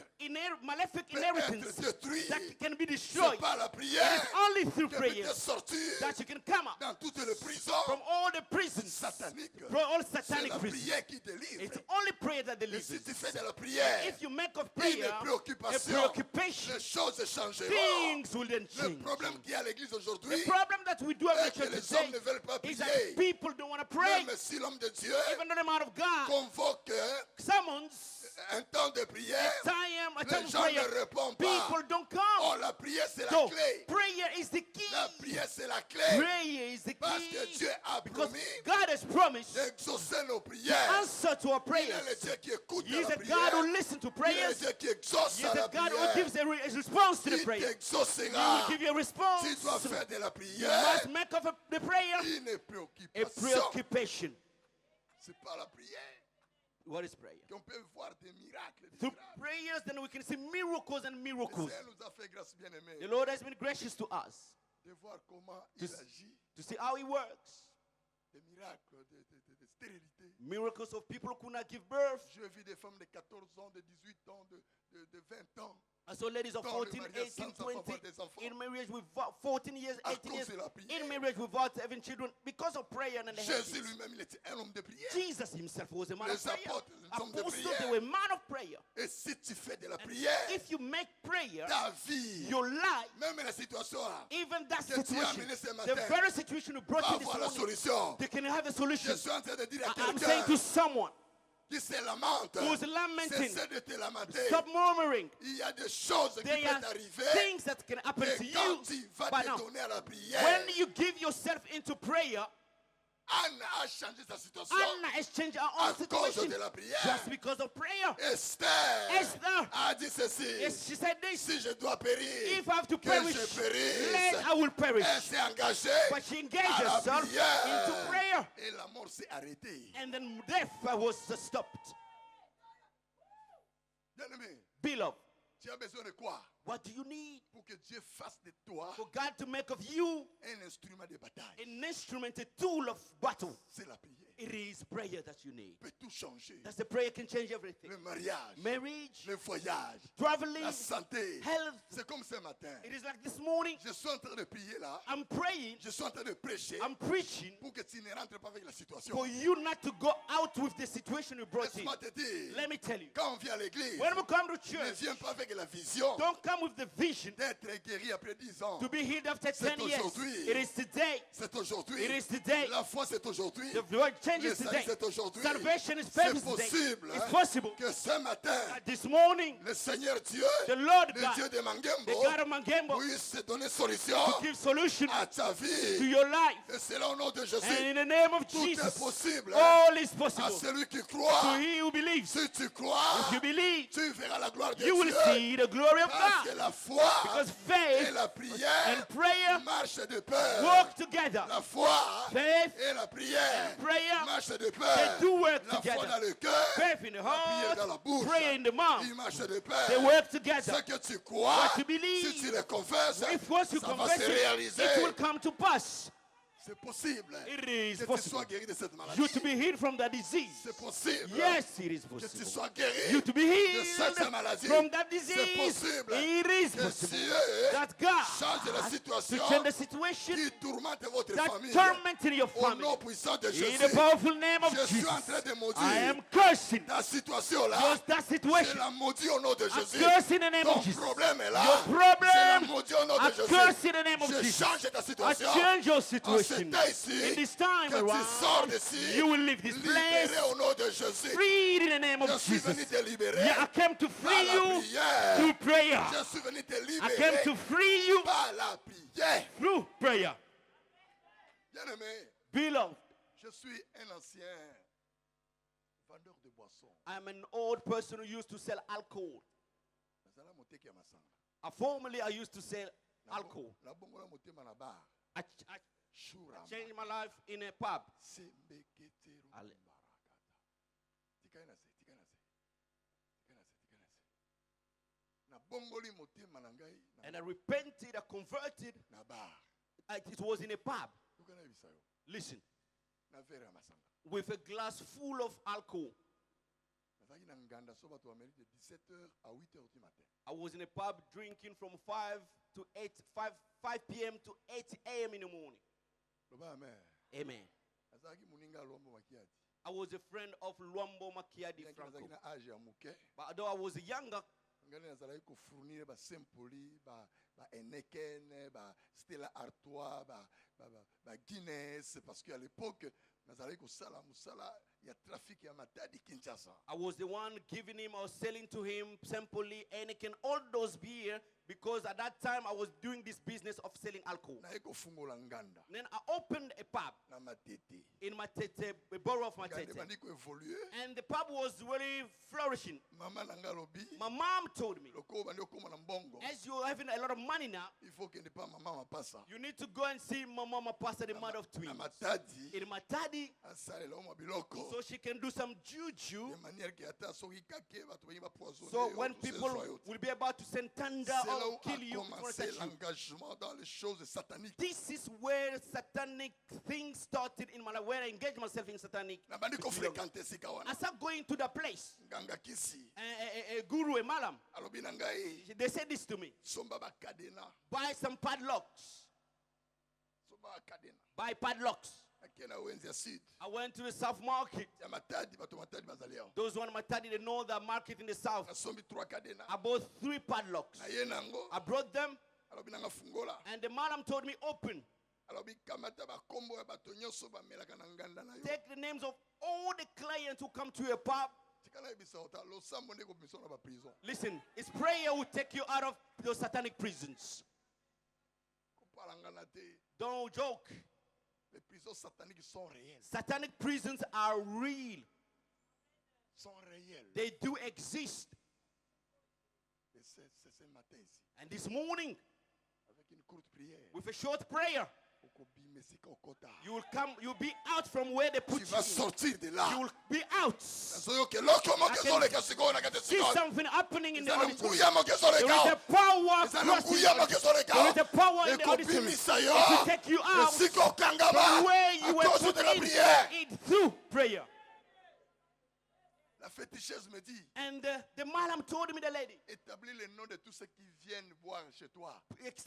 B: malefic
D: peut être
B: inheritance
D: détruit.
B: that can be
D: C'est
B: destroyed.
D: par la
B: It
D: prière
B: is only through
D: que peut
B: prayer
D: te sortir
B: that you can come out
D: dans toutes les prisons
B: from all the prisons,
D: sataniques.
B: from all
D: C'est
B: satanic
D: la
B: prisons.
D: prière qui délivre.
B: It's only prayer that
D: Et
B: delivers.
D: si tu fais de la prière
B: If you make of
D: une
B: prayer a
D: préoccupation,
B: preoccupation,
D: les choses changeront.
B: things will then
D: Le
B: change.
D: problème qu'il y a à l'église aujourd'hui,
B: The problem that we do have
D: est
B: in
D: que
B: church
D: les hommes ne
B: today
D: veulent pas
B: is that
D: prier.
B: people don't want to pray.
D: Même si l'homme de Dieu
B: Even though the man of God
D: convoque
B: summons
D: un temps de prière,
B: a time
D: les
B: of
D: gens
B: prayer,
D: ne répondent pas.
B: people don't
D: Oh,
B: come.
D: la prière, c'est la
B: So
D: clé.
B: prayer is the key.
D: La prière, c'est la clé.
B: Prayer is the
D: Parce que
B: key
D: Dieu a
B: because
D: promis
B: God has promised
D: d'exaucer nos prières.
B: answer to our
D: Il
B: prayers.
D: est le Dieu qui écoute
B: He is
D: la
B: a God
D: prière.
B: who listens to
D: Il est le
B: prayers.
D: Dieu qui exauce
B: He is
D: la
B: a God who
D: prière.
B: gives a response to the
D: Il
B: prayer. He
D: t'exaucera.
B: will give you a response.
D: Tu dois faire de la
B: You
D: prière
B: must make of the prayer
D: une
B: a
D: préoccupation.
B: preoccupation.
D: C'est par la prière
B: What is prayer?
D: qu'on peut voir des miracles. Des
B: Through
D: miracles.
B: prayers, then we can see miracles and
D: Le
B: miracles.
D: Seigneur nous a fait grâce bien aimée
B: The Lord has been gracious to us
D: de voir comment
B: To
D: il
B: s-
D: agit.
B: to see how He works.
D: Des miracles, de stérilité.
B: Miracles of people who could not give birth.
D: J'ai vu des femmes de 14 ans, de 18 ans, de 20 ans.
B: I saw ladies of
D: Dans le
B: 14,
D: mariage
B: 18,
D: sans avoir
B: 20
D: des enfants.
B: in marriage without 14 years,
D: À
B: 18 years,
D: cause de la prière.
B: in marriage without having children because of prayer and the
D: Jésus
B: habits.
D: lui-même, il était un homme de prière.
B: Jesus himself was a man
D: Les
B: of prayer.
D: apôtres, les hommes de
B: Apostles,
D: prière.
B: they were men of prayer.
D: Et si tu fais de la
B: And
D: prière,
B: if you make prayer
D: ta vie,
B: your life,
D: même la situation,
B: even that
D: que tu as
B: situation,
D: amené ce
B: the
D: matin,
B: very situation you brought
D: va
B: you this
D: avoir la
B: morning,
D: solution.
B: they can have a
D: Je
B: solution.
D: suis en train de dire à
B: I'm saying to
D: quelqu'un
B: someone
D: qui se lamente,
B: who is lamenting,
D: cessez de te lamenter.
B: stop murmuring.
D: Il y a des choses qui
B: There are
D: peuvent arriver.
B: things that can happen to
D: Et
B: you.
D: quand tu vas
B: But
D: te
B: now,
D: donner à la prière,
B: when you give yourself into prayer,
D: Anne a changé sa situation
B: Anna has changed her
D: à
B: own
D: cause
B: situation
D: de la prière.
B: just because of prayer.
D: Esther
B: Esther,
D: a dit ceci.
B: yes, she said this.
D: Si je dois périr,
B: If I have to
D: que
B: perish,
D: je périsse.
B: let I will perish.
D: Elle s'est engagée
B: But she engaged
D: à la
B: herself
D: prière.
B: into prayer.
D: Et la mort s'est arrêtée.
B: And then death was stopped.
D: Bien-aimé,
B: Beloved,
D: tu as besoin de quoi
B: what do you need?
D: pour que Dieu fasse de toi
B: For God to make of you
D: un instrument de bataille?
B: an instrument, a tool of battle.
D: C'est la prière.
B: It is prayer that you need.
D: Peut tout changer.
B: That's the prayer can change everything.
D: Le mariage,
B: Marriage,
D: le voyage,
B: traveling,
D: la santé.
B: health.
D: C'est comme ce matin.
B: It is like this morning,
D: Je suis en train de prier là.
B: I'm praying,
D: Je suis en train de prêcher
B: I'm preaching
D: pour que tu ne rentres pas avec la situation.
B: for you not to go out with the situation you brought in.
D: Laisse-moi te dire,
B: Let me tell you,
D: quand on vient à l'église,
B: when we come to
D: ne
B: church,
D: viens pas avec la vision
B: don't come with the vision
D: d'être guéri après 10 ans.
B: to be healed after
D: C'est
B: 10 years.
D: aujourd'hui.
B: It is today.
D: C'est aujourd'hui.
B: It is today.
D: La foi, c'est aujourd'hui.
B: The word
D: Le
B: changes
D: salut,
B: today.
D: c'est aujourd'hui.
B: Salvation is
D: C'est
B: famous today.
D: possible
B: It's
D: hein,
B: possible
D: que ce matin,
B: that this morning,
D: le Seigneur Dieu,
B: the Lord
D: le
B: God,
D: Dieu de
B: the
D: Mangembo,
B: God of Mangembo,
D: puisse te donner solution
B: to give solution
D: à ta
B: to
D: vie.
B: your life.
D: Et c'est là au nom de
B: And
D: Jésus.
B: in the name of
D: Tout est
B: Jesus,
D: possible hein,
B: all is
D: à
B: possible.
D: celui qui
B: To
D: croit.
B: he who believes,
D: Si tu crois,
B: if you believe,
D: tu verras la gloire de
B: you will
D: Dieu.
B: see the glory of
D: Parce que
B: God.
D: la foi
B: Because
D: et
B: faith
D: la prière
B: and prayer
D: marchent de pair.
B: work together.
D: La foi
B: Faith
D: et la prière
B: and prayer,
D: marchent de
B: they
D: pair.
B: do work
D: La foi
B: together.
D: dans le cœur,
B: Faith in the
D: la prière dans la
B: heart,
D: bouche,
B: prayer in the mouth.
D: ils marchent de
B: They
D: pair.
B: work
D: Ce
B: together.
D: que tu crois,
B: What you believe,
D: si tu le confesses,
B: if once you
D: ça va
B: confess
D: se
B: it,
D: réaliser.
B: it will come to pass.
D: C'est possible.
A: It is
D: Que tu
A: possible.
D: sois guéri de cette maladie.
A: You to be healed from that disease.
D: C'est possible.
A: Yes, it is
D: Que tu
A: possible.
D: sois guéri
A: You to be
D: de cette
A: healed
D: maladie.
A: from that
D: C'est
A: disease.
D: possible.
A: It is
D: Que
A: possible.
D: Dieu
A: That God
D: change la
A: to
D: situation
A: change the situation
D: qui tourmente votre
A: that
D: famille.
A: torment in your
D: Au
A: family.
D: nom puissant de
A: In
D: Jésus.
A: the powerful name of
D: Je suis
A: Jesus,
D: en train de
A: I
D: maudire
A: am cursing
D: ta situation-là.
A: just that
D: Je
A: situation.
D: la maudis au nom de
A: I
D: Jésus.
A: curse in the name
D: Ton
A: of Jesus.
D: problème est là.
A: Your
D: Je la
A: problem,
D: maudis au nom
A: I
D: de Jésus.
A: curse in the name of
D: Je
A: Jesus.
D: change ta
A: I
D: situation.
A: change your
D: En
A: situation.
D: ce temps ici,
A: In this time
D: que tu sors
A: around,
D: d'ici,
A: you will leave this place
D: libéré au nom de Jésus.
A: freed in the name
D: Je
A: of
D: suis venu
A: Jesus.
D: te libérer
A: Yeah, I came to
D: par
A: free
D: la
A: you
D: prière.
A: through prayer.
D: Je suis venu te
A: I came
D: libérer
A: to free you
D: par la prière.
A: through prayer.
D: Bien-aimé,
A: Beloved,
D: je suis un ancien vendeur de boissons.
B: I'm an old person who used to sell alcohol.
D: Nazala moteki ya masanga.
B: Formerly, I used to sell alcohol.
D: Nabongola motema na bar.
B: I
D: Shura.
B: changed my life in a pub.
D: Sembeketero
B: Ale.
D: barakata. Tikai na se, tikai na se. Tikai na se, tikai na se. Nabongoli motema na ngai
B: And I repented, I converted.
D: na bar.
B: It was in a pub.
D: Yoka na yebisa yo.
B: Listen,
D: Na verre ya masanga.
B: with a glass full of alcohol.
D: Nazalaki na nganda so bato bameli de 17h à 8h du matin.
B: I was in a pub drinking from 5 to 8, 5 p.m. to 8 a.m. in the morning.
D: Loba amen.
B: Amen.
D: Nazalaki moninga lombo makiadi.
B: I was a friend of Luambo Makiadi
D: Bien que
B: Franco.
D: nazalaki na âge ya muke.
B: But although I was younger,
D: Ngani nazalaki kofournir ba Saint-Pauli, ba Heineken, ba Stella Artois, ba Guinness parce qu'à l'époque nazalaki kosala musala ya trafic ya matadi Kinshasa.
B: I was the one giving him or selling to him Sempoli, Anakin, all those beer because at that time I was doing this business of selling alcohol.
D: Naye kofungola nganda
B: Then I opened a pub
D: na Matete.
B: in Matete, the borough of
D: Nganda
B: Matete.
D: bandi ko évoluer.
B: And the pub was really flourishing.
D: Mama nanga lobi
B: My mom told me,
D: loko bandi okoma na mbongo.
B: as you're having a lot of money now,
D: Il faut que ne pas mama mapasa.
B: you need to go and see my mama pastor, the mother of twins.
D: Na Matadi
B: In Matadi,
D: asalela o mabiloko.
B: so she can do some juju.
D: De manière que ata soki kake bato bengi ba poisonner.
B: So when people will be about to send thunder
D: c'est là
B: or
D: où
B: kill you,
D: a
B: it's gonna
D: commencé
B: touch you.
D: l'engagement dans les choses sataniques.
B: This is where satanic things started in my life, where I engaged myself in satanic.
D: Na bandi ko fréquenter sika wana.
B: I started going to the place.
D: Nganga kisi.
B: A guru, a malam,
D: Alobi na ngai
B: they said this to me:
D: somba ba kadena.
B: buy some padlocks.
D: Somba ba kadena.
B: Buy padlocks.
D: Akena wenzi ya sud.
B: I went to the south market.
D: Ya Matadi bato Matadi bazali aho.
B: Those one Matadi, they know the market in the south.
D: Na sombi 3 kadena.
B: I bought 3 padlocks.
D: Na ye nango.
B: I brought them,
D: Alobi na nga fungola.
B: and the malam told me, open.
D: Alobi kamata ba kombo ya bato nyonso ba melaka na nganda na yo.
B: Take the names of all the clients who come to your pub.
D: Tikala ebisa ota lo sambo ndeko biso na ba prison.
B: Listen, it's prayer will take you out of those satanic prisons.
D: Kopalanga na te.
B: Don't joke.
D: Les prisons sataniques sont réelles.
B: Satanic prisons are real.
D: Sont réelles.
B: They do exist.
D: Et c'est ce matin ici.
B: And this morning,
D: Avec une courte prière.
B: with a short prayer,
D: Okobi mesika okota.
B: you'll be out from where they put
D: Tu
B: you.
D: vas sortir de là.
B: You will be out.
D: Nazoyo ke loko mo
B: I
D: ke
B: can
D: zole ke siko na ke
B: See
D: siko.
B: something happening in the
D: Zana
B: auditorium.
D: mkuya mo ke zole
B: There is
D: ka.
B: a power
D: Zana
B: crossing.
D: mkuya mo ke zole ka.
B: There is a power in the
D: Ekobi
B: auditorium
D: misayo.
B: to take you out
D: Siko
B: from
D: kangaba.
B: where you were
D: À cause
B: put
D: de la
B: in
D: prière.
B: it through prayer.
D: La féticheuse me dit,
B: And the malam told me, the lady,
D: établis le nom de tous ceux qui viennent boire chez toi.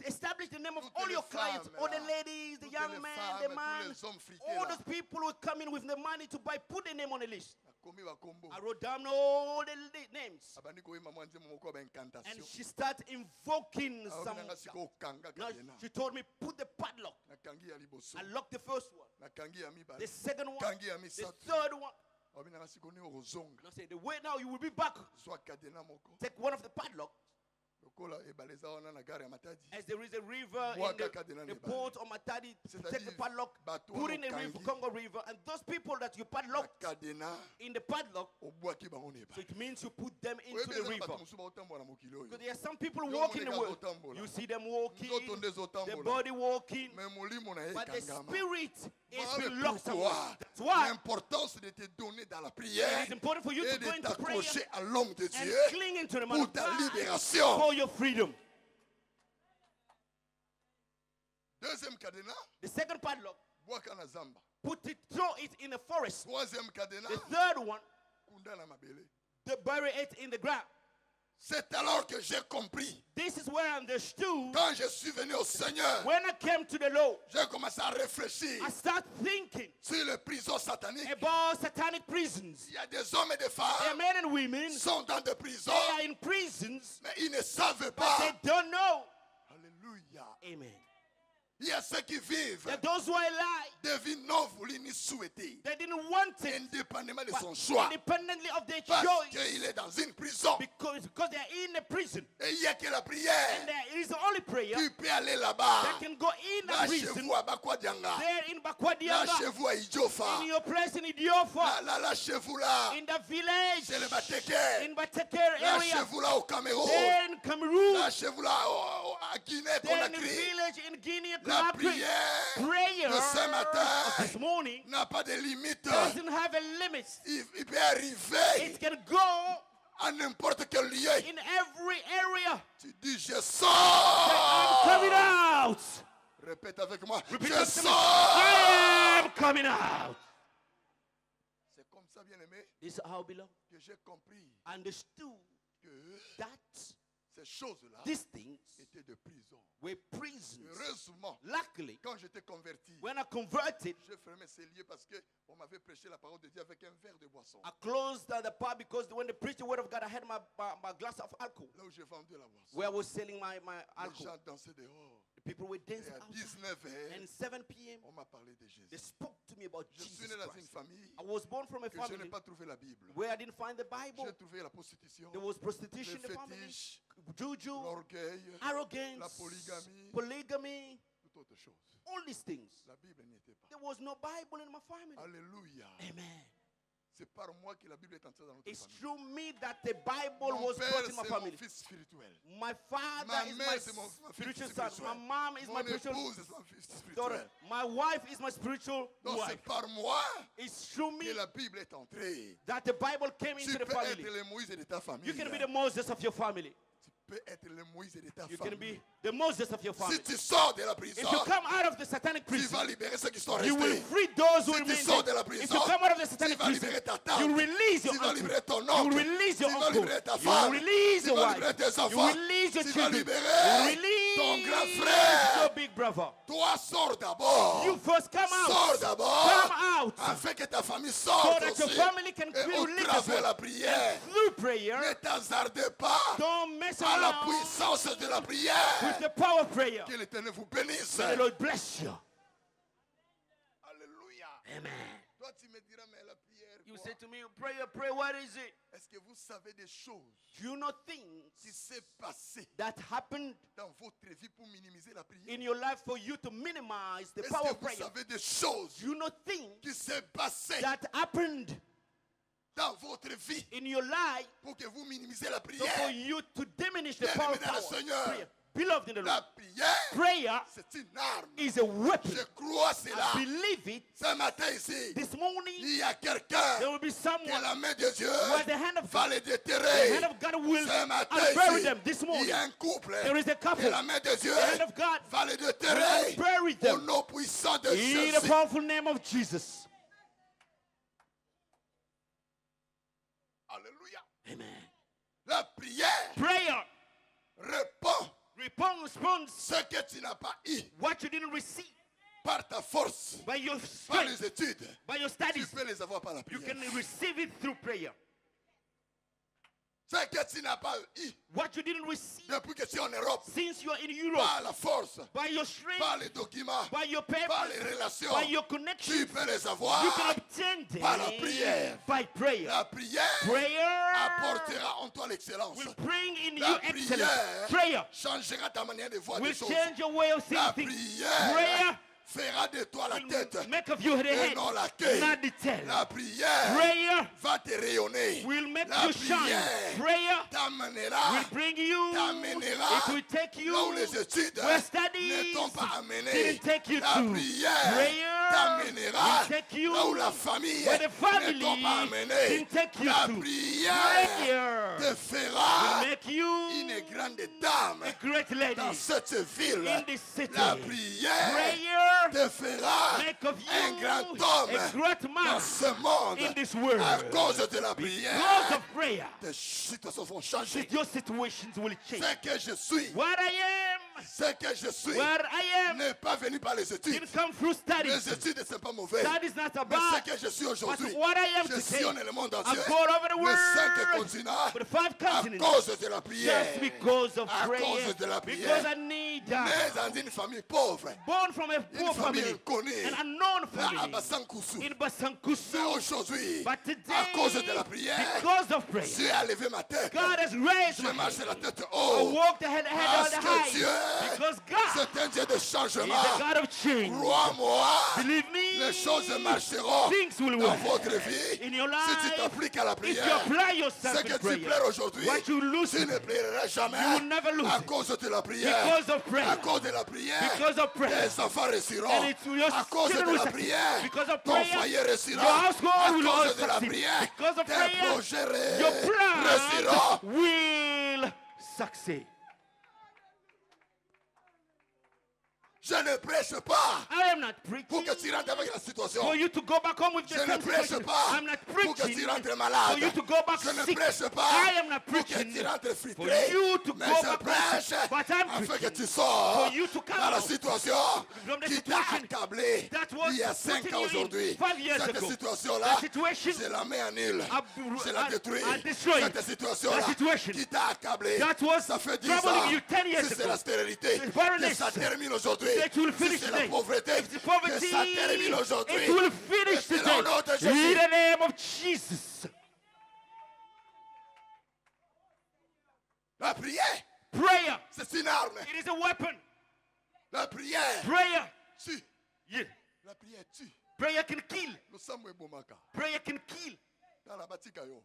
B: establish the name of
D: Toutes
B: all
D: les
B: your clients,
D: femmes,
B: all the
D: là.
B: ladies, the
D: Toutes
B: young
D: les
B: man,
D: femmes,
B: the
D: tous
B: man,
D: les hommes friqués,
B: all
D: là.
B: those people who come in with the money to buy, put the name on the list.
D: Nakomi bakombo.
B: I wrote down all the names.
D: Abandi koyeba mwa nzembo moko ba
B: And
D: incantation.
B: she started invoking
D: Aobi
B: some.
D: nanga siko okanga
B: Now
D: kadena.
B: she told me, put the padlock.
D: Nakangi ya liboso.
B: I locked the first one,
D: Nakangi ya mibale.
B: the second one,
D: Kangi ya
B: the
D: misato.
B: third one.
D: Aobi nanga siko ni ozonga.
B: And I said, the way now you will be back.
D: Zwa kadena moko.
B: Take one of the padlock.
D: Lokola ebaleza wana na gare ya Matadi.
B: As there is a river in
D: Bwaka kadena
B: the
D: ne
B: port of Matadi,
D: C'est-à-dire,
B: take the padlock,
D: bato
B: put in the
D: wana
B: river,
D: kangi.
B: Congo River, and those people that you
D: Na
B: padlocked
D: kadena
B: in the padlock,
D: obwaki bango ne
B: so
D: ba.
B: it means you put them into
D: Oyebi
B: the
D: eza na
B: river.
D: bato mosusu baotambola mokili oyo.
B: Because there are some people
D: Yo
B: walking the
D: moneka
B: world.
D: azotambola.
B: You see them walking,
D: Nzoto nde
B: the
D: ezotambola.
B: body walking,
D: Mais molimo na ye
B: but the
D: ekangama.
B: spirit is
D: Voilà
B: been locked
D: pourquoi
B: somewhere. That's why
D: l'importance de te donner dans la
B: it
D: prière
B: is important for you
D: et
B: to go
D: de
B: into prayer
D: t'accrocher à l'homme de
B: and
D: Dieu
B: cling into the man
D: pour
B: of
D: ta
B: God
D: libération.
B: for your freedom.
D: Deuxième cadenas,
B: The second padlock,
D: bwaka na zamba.
B: throw it in the forest.
D: Troisième cadenas,
B: The third one,
D: kunda na mabele.
B: they bury it in the ground.
D: C'est alors que j'ai compris.
B: This is where I understood.
D: Quand je suis venu au Seigneur,
B: When I came to the Lord,
D: j'ai commencé à réfléchir
B: I started thinking
D: sur les prisons sataniques.
B: about satanic prisons.
D: Il y a des hommes et des
B: There
D: femmes
B: men and women,
D: qui sont dans des prisons,
B: they are in prisons,
D: mais ils ne savent
B: but
D: pas.
B: they don't know.
D: Alléluia.
B: Amen.
D: Il y a ceux qui vivent
B: That those who are alive,
D: des vies non voulues ni souhaitées,
B: they didn't want it,
D: indépendamment de
B: but
D: son choix,
B: independently of their
D: parce
B: choice,
D: qu'il est dans une prison.
B: because they are in a prison.
D: Et il n'y a que la
B: And
D: prière
B: there is the only prayer
D: qui peut aller là-bas.
B: that can go in
D: Là
B: a
D: chez
B: prison,
D: vous à Bakwadianga,
B: there in
D: là
B: Bakwadianga,
D: chez vous à Idjofa,
B: in your place in Idiofa,
D: là chez vous là,
B: in the village,
D: chez les Batékers,
B: in Bateker
D: là chez
B: area,
D: vous là au Cameroun,
B: there in Cameroon,
D: là chez vous là à Guinée,
B: there in the
D: Conakry.
B: village in Guinea,
D: La
B: Conakry.
D: prière
B: Prayer
D: de ce
B: of
D: matin
B: this morning
D: n'a pas de limite.
B: doesn't have a limit.
D: Il peut arriver
B: It can go
D: à n'importe quel lieu.
B: in every area.
D: Tu dis, je
B: I'm
D: sors.
B: coming out.
D: Répète avec moi.
B: Repeat
D: Je
B: after me.
D: sors.
B: I am coming out.
D: C'est comme ça, bien-aimé,
B: This is how beloved
D: que j'ai compris
B: understood
D: que
B: that
D: ces choses-là
B: these things
D: étaient de prison.
B: were prisons.
D: Heureusement,
B: Luckily,
D: quand j'étais converti,
B: when I converted,
D: j'ai fermé ces lieux parce qu'on m'avait prêché la parole de Dieu avec un verre de boisson.
B: I closed the pub because when they preached the word of God, I had my glass of alcohol
D: Là où j'ai vendu la boisson.
B: where I was selling my
D: Les
B: alcohol.
D: gens dansaient dehors.
B: The people were
D: Et
B: dancing
D: à
B: outside.
D: 19h,
B: And 7 p.m.,
D: on m'a parlé de Jésus.
B: they spoke to me about
D: Je suis
B: Jesus
D: né dans une
B: Christ.
D: famille
B: I was born from a
D: que je n'ai
B: family
D: pas trouvé la Bible.
B: where I didn't find the Bible.
D: J'ai trouvé la prostitution,
B: There was
D: le
B: prostitution in the family,
D: fétiche,
B: juju,
D: l'orgueil, la
B: arrogance,
D: polygamie,
B: polygamy,
D: toute autre chose.
B: all these things.
D: La Bible n'y était pas.
B: There was no Bible in my family.
D: Alléluia.
B: Amen.
D: C'est par moi que la Bible est entrée dans notre
B: It's
D: famille.
B: through me that the Bible
D: Mon
B: was
D: père,
B: brought in my
D: c'est mon
B: family.
D: fils spirituel.
B: My father
D: Ma
B: is
D: mère,
B: my
D: c'est mon
B: spiritual
D: fils
B: son.
D: spirituel.
B: My mom is
D: Mon
B: my spiritual
D: épouse est mon fils
B: daughter.
D: spirituel.
B: My wife is my spiritual
D: Donc c'est
B: wife.
D: par moi
B: It's through me
D: que la Bible est entrée.
B: that the Bible came
D: Tu
B: into the
D: peux être
B: family.
D: le Moïse de ta famille.
B: You can be the Moses of your family.
D: Tu peux être le Moïse de ta
B: You can
D: famille.
B: be the Moses of your
D: Si
B: family.
D: tu sors de la
B: If
D: prison,
B: you come out of the satanic
D: tu vas
B: prison,
D: libérer ceux qui sont
B: you will
D: restés.
B: free those who
D: Si tu
B: remain
D: sors de
B: there.
D: la
B: If
D: prison,
B: you come out of the
D: tu
B: satanic
D: vas
B: prison,
D: libérer ta tante.
B: you release your
D: Tu vas
B: uncle.
D: libérer ton
B: You
D: oncle.
B: release
D: Tu
B: your
D: vas
B: uncle.
D: libérer ta
B: You
D: femme.
B: release
D: Tu
B: your
D: vas
B: wife.
D: libérer tes
B: You
D: enfants.
B: release your
D: Tu vas
B: children. You
D: libérer
B: release
D: ton grand frère.
B: your big brother.
D: Toi, sors d'abord.
B: You first come
D: Sors
B: out.
D: d'abord.
B: Come out.
D: Afin que ta famille
B: So
D: sorte
B: that your
D: aussi.
B: family can
D: Et
B: feel
D: au
B: religious.
D: travers la prière,
B: Through prayer,
D: ne t'hasardez pas
B: don't mess
D: à la
B: around
D: puissance de la
B: with
D: prière.
B: the power of prayer.
D: Que l'Éternel vous bénisse.
B: May the Lord bless you.
D: Alléluia.
B: Amen.
D: Toi, tu me diras, mais la prière,
B: You
D: quoi?
B: say to me, pray, what is it?
D: Est-ce que vous savez des choses
B: Do you know
D: qui
B: things
D: s'est passé
B: that happened
D: dans votre vie pour minimiser la prière?
B: in your life for you to minimize the
D: Est-ce
B: power
D: que
B: of
D: vous
B: prayer?
D: savez des choses
B: Do you know things
D: qui s'est passé
B: that happened
D: dans votre vie
B: in your life
D: pour que vous minimisez la
B: so for
D: prière?
B: you to diminish the
D: Bien
B: power
D: aimé
B: of
D: dans le
B: power?
D: Seigneur.
B: Prayer. Beloved in the
D: La
B: Lord,
D: prière,
B: prayer
D: c'est une arme.
B: is a weapon.
D: Je crois cela.
B: I believe it.
D: Ce matin ici,
B: This morning,
D: il y a quelqu'un
B: there will be
D: que
B: someone
D: la main de Dieu
B: where the hand of
D: va
B: God,
D: les
B: the
D: déterrer.
B: hand of God will
D: Ce matin
B: bury
D: ici,
B: them. This
D: il
B: morning,
D: y a un couple
B: there is a couple.
D: que la main de Dieu
B: The hand of God
D: va les
B: will
D: déterrer
B: bury
D: au
B: them
D: nom puissant de
B: in the
D: Jésus.
B: powerful name of Jesus.
D: Alléluia.
B: Amen.
D: La prière
B: Prayer
D: répond
B: responds
D: ce que tu n'as pas eu
B: what you didn't receive
D: par ta force,
B: by your
D: par
B: strength,
D: les études.
B: by your
D: Tu
B: studies.
D: peux les avoir par la
B: You
D: prière.
B: can receive it through prayer.
D: Ce que tu n'as pas eu
B: What you didn't receive
D: depuis que tu es en Europe,
B: since you are in Europe,
D: par la force,
B: by your strength,
D: par les documents,
B: by your
D: par les
B: papers,
D: relations,
B: by your
D: tu
B: connections,
D: peux les avoir.
B: you can obtain them
D: par la prière.
B: by prayer.
D: La prière
B: Prayer
D: apportera en toi l'excellence.
B: will bring in
D: La
B: you excellence.
D: prière
B: Prayer
D: changera ta manière de voir
B: will
D: les choses.
B: change your way of seeing
D: La
B: things.
D: prière
B: Prayer
D: fera de toi la tête
B: will make of you the
D: et
B: head,
D: non la queue.
B: not the tail.
D: La prière
B: Prayer
D: va te rayonner.
B: will make
D: La
B: you shine.
D: prière
B: Prayer
D: t'amènera
B: will bring you,
D: t'amènera
B: it will take you
D: là où les études
B: where
D: ne
B: studies
D: t'ont pas amené.
B: didn't take you
D: La
B: to.
D: prière
B: Prayer
D: t'amènera
B: will take
C: you
D: là où la famille
C: where the
D: ne
C: family
D: t'ont pas amené.
C: didn't take you
D: La
C: to.
D: prière
C: Prayer
D: te fera
C: will make you
D: une grande dame
C: a great lady
D: dans cette ville.
C: in this city.
D: La prière
C: Prayer
D: te fera
C: make of
D: un
C: you
D: grand homme
C: a great
D: dans
C: man
D: ce monde.
C: in this world.
D: À cause de la prière,
C: Because of prayer,
D: tes situations vont changer.
C: your situations will change.
D: Ce que je suis,
C: What I am,
D: ce que je suis,
C: where I am,
D: n'est pas venu par les études.
C: didn't come through studies.
D: Les études ne sont pas mauvais.
C: That is not
D: Mais
C: about
D: ce que je suis aujourd'hui,
C: but what I am
D: je
C: today.
D: sillonne le monde
C: I
D: entier.
C: go all over the
D: Les 5
C: world
D: continents
C: for the 5
D: à
C: continents
D: cause de la prière.
C: just because of
D: À
C: prayer.
D: cause de la
C: Because
D: prière.
C: I need
D: Né dans une famille pauvre,
C: born from a
D: une
C: poor
D: famille
C: family,
D: inconnue,
C: an unknown
D: là, à
C: family
D: Bassankousou.
C: in
D: Mais
C: Basankusu.
D: aujourd'hui,
C: But
D: à cause de
C: today,
D: la prière,
C: because of prayer,
D: Dieu a levé ma tête.
C: God has raised
D: Je
C: my
D: marche
C: head.
D: la tête
C: I
D: haut.
C: walk the head
D: Parce
C: on the
D: que
C: high.
D: Dieu,
C: Because God
D: c'est un Dieu de
C: is
D: changement.
C: the God of change.
D: Crois-moi,
C: Believe me,
D: les choses marcheront
C: things will
D: dans
C: work
D: votre vie.
C: in your
D: Si tu
C: life.
D: t'appliques à la
C: If you
D: prière,
C: apply yourself
D: ce
C: in
D: que tu
C: prayer,
D: pleures aujourd'hui,
C: what you lose
D: tu ne plairas jamais
C: you will never lose
D: à
C: it.
D: cause de la prière.
C: Because of prayer.
D: À cause de la prière,
C: Because of prayer.
D: tes enfants réussiront.
C: And it's your
D: À cause de
C: children will
D: la
C: succeed.
D: prière,
C: Because of
D: ton
C: prayer,
D: foyer réussira.
C: your household
D: À
C: will
D: cause
C: also
D: de la
C: succeed.
D: prière,
C: Because of
D: tes
C: prayer,
D: projets
C: your plan
D: réussiront.
C: will succeed.
D: Je ne prêche pas
C: I am not
D: pour que
C: preaching
D: tu rentres avec la situation.
C: for you to go back home with the
D: Je ne
C: same
D: prêche
C: situation.
D: pas
C: I'm not
D: pour que
C: preaching
D: tu rentres
C: for
D: malade.
C: you to go back
D: Je ne
C: sick.
D: prêche pas
C: I am not
D: pour que
C: preaching
D: tu rentres
C: for
D: frustré.
C: you to
D: Mais
C: go
D: je
C: back home
D: prêche
C: sick. But I'm
D: afin que
C: preaching
D: tu sors
C: for you to come
D: dans la
C: out
D: situation
C: from the
D: qui t'a
C: situation
D: accablé
C: that was
D: il y a 5
C: putting
D: ans
C: you in
D: aujourd'hui.
C: 5 years
D: Cette
C: ago.
D: situation-là,
C: That situation
D: je la mets en île. Je la détruis.
C: I destroy it.
D: Cette situation-là
C: That situation
D: qui t'a accablé,
C: that was
D: ça fait 10
C: troubling
D: ans.
C: you 10 years
D: Si c'est
C: ago.
D: la stérilité,
C: The
D: que
C: barrenness,
D: ça termine aujourd'hui.
C: that will
D: Si
C: finish
D: c'est la
C: today.
D: pauvreté,
C: If the
D: que
C: poverty,
D: ça termine aujourd'hui.
C: it will finish
D: Et c'est
C: today.
D: au nom de
C: In
D: Jésus.
C: the name of Jesus.
D: La prière,
C: Prayer,
D: c'est une arme.
C: it is a weapon.
D: La prière
C: Prayer,
D: tue.
C: yeah.
D: La prière tue.
C: Prayer can kill.
D: Nous sommes bomaka.
C: Prayer can kill.
D: Dans la batika yo.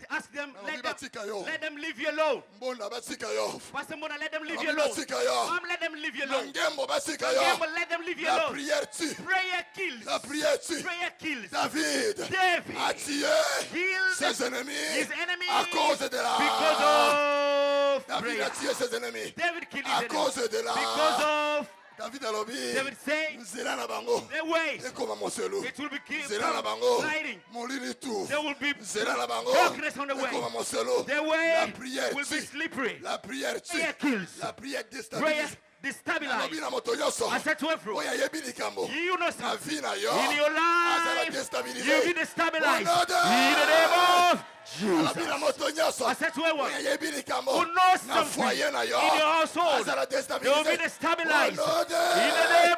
C: Ask them,
D: Now,
C: let them leave you alone.
D: Mbonda batika yo.
C: Pastor Mona, let them leave
D: Now,
C: you alone.
D: batika yo.
C: Mom, let them leave you alone.
D: Nangembo batika
C: Yeah,
D: yo.
C: but let them leave you
D: La
C: alone.
D: prière tue.
C: Prayer kills.
D: La prière tue.
C: Prayer kills.
D: David
C: David
D: a tué
C: killed
D: ses ennemis
C: his enemies
D: à cause de la.
C: because of
D: David a
C: prayer.
D: tué ses ennemis
C: David killed
D: à
C: his
D: cause
C: enemies
D: de la.
C: because of
D: David alobi.
C: David saying
D: Nzela na bango.
C: their ways.
D: Ekoma moselu.
C: It will be
D: Nzela na bango.
C: sliding.
D: Molili tu.
C: There will be
D: Nzela na bango.
C: darkness on the way.
D: Ekoma moselu.
C: Their
D: La
C: way
D: prière
C: will be
D: tue.
C: slippery.
D: La prière tue.
C: Prayer kills.
D: La prière
C: Prayer
D: déstabilise.
C: destabilizes.
D: Alobi na moto nyonso.
C: I said to everyone,
D: Oyo ayebi likambo.
C: you know
D: Na
C: something.
D: vie na yo.
C: In your
D: Azala
C: life,
D: déstabilisé.
C: you'll be destabilized.
D: Au nom de-
C: In the name of
D: Alobi na
C: Jesus.
D: moto nyonso.
C: I said to everyone,
D: Oyo ayebi likambo.
C: who knows
D: Na
C: something
D: foyer na yo.
C: in your household,
D: Azala
C: they will be
D: déstabilisé.
C: destabilized.
D: Au nom de-
C: In the name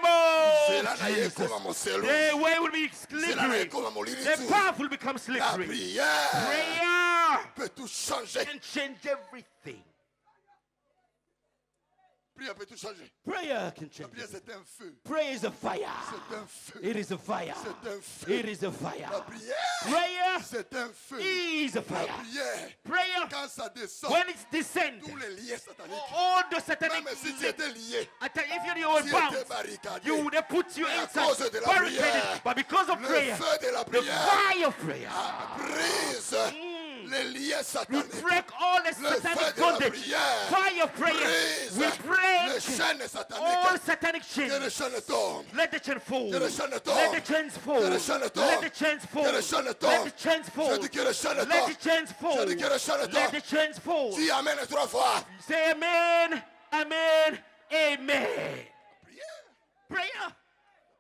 D: Nzela
C: of
D: na ye
C: Jesus.
D: ekoma moselu.
C: The way will be
D: Nzela na ye
C: slippery.
D: ekoma molili
C: The
D: tu.
C: path will become
D: La
C: slippery.
D: prière
C: Prayer
D: peut tout changer.
C: can change everything.
D: Prière peut tout changer.
C: Prayer can
D: La
C: change
D: prière
C: everything.
D: c'est un feu.
C: Prayer is a fire.
D: C'est un feu.
C: It is a fire.
D: C'est un feu.
C: It is a fire.
D: La prière
C: Prayer
D: c'est un feu.
C: is a
D: La
C: fire.
D: prière
C: Prayer,
D: quand ça descend,
C: when it descends,
D: tous les liens sataniques,
C: all the satanic
D: même si tu étais lié,
C: if you were
D: si tu
C: bound,
D: étais barricadé,
C: you would have put you
D: Mais à
C: inside,
D: cause de la
C: barricaded.
D: prière,
C: But because of
D: le
C: prayer,
D: feu de la
C: the
D: prière
C: fire of prayer,
D: brise les liens
C: we
D: sataniques.
C: break all the
D: Le feu
C: satanic
D: de la
C: bondage.
D: prière
C: Fire of prayer,
D: brise
C: we
D: les
C: break
D: chaînes
C: all
D: sataniques.
C: satanic
D: Que les
C: chains.
D: chaînes tombent.
C: Let the chain fall.
D: Que les chaînes
C: Let
D: tombent.
C: the chains fall.
D: Que les chaînes tombent.
C: Let the chains fall.
D: Que les chaînes
C: Let
D: tombent.
C: the chains
D: Je
C: fall.
D: dis que les chaînes
C: Let
D: tombent.
C: the chains fall.
D: Je dis que les chaînes
C: Let
D: tombent.
C: the chains fall.
D: Dis amen 3 fois.
C: Say amen, amen, amen.
D: Prière.
C: Prayer,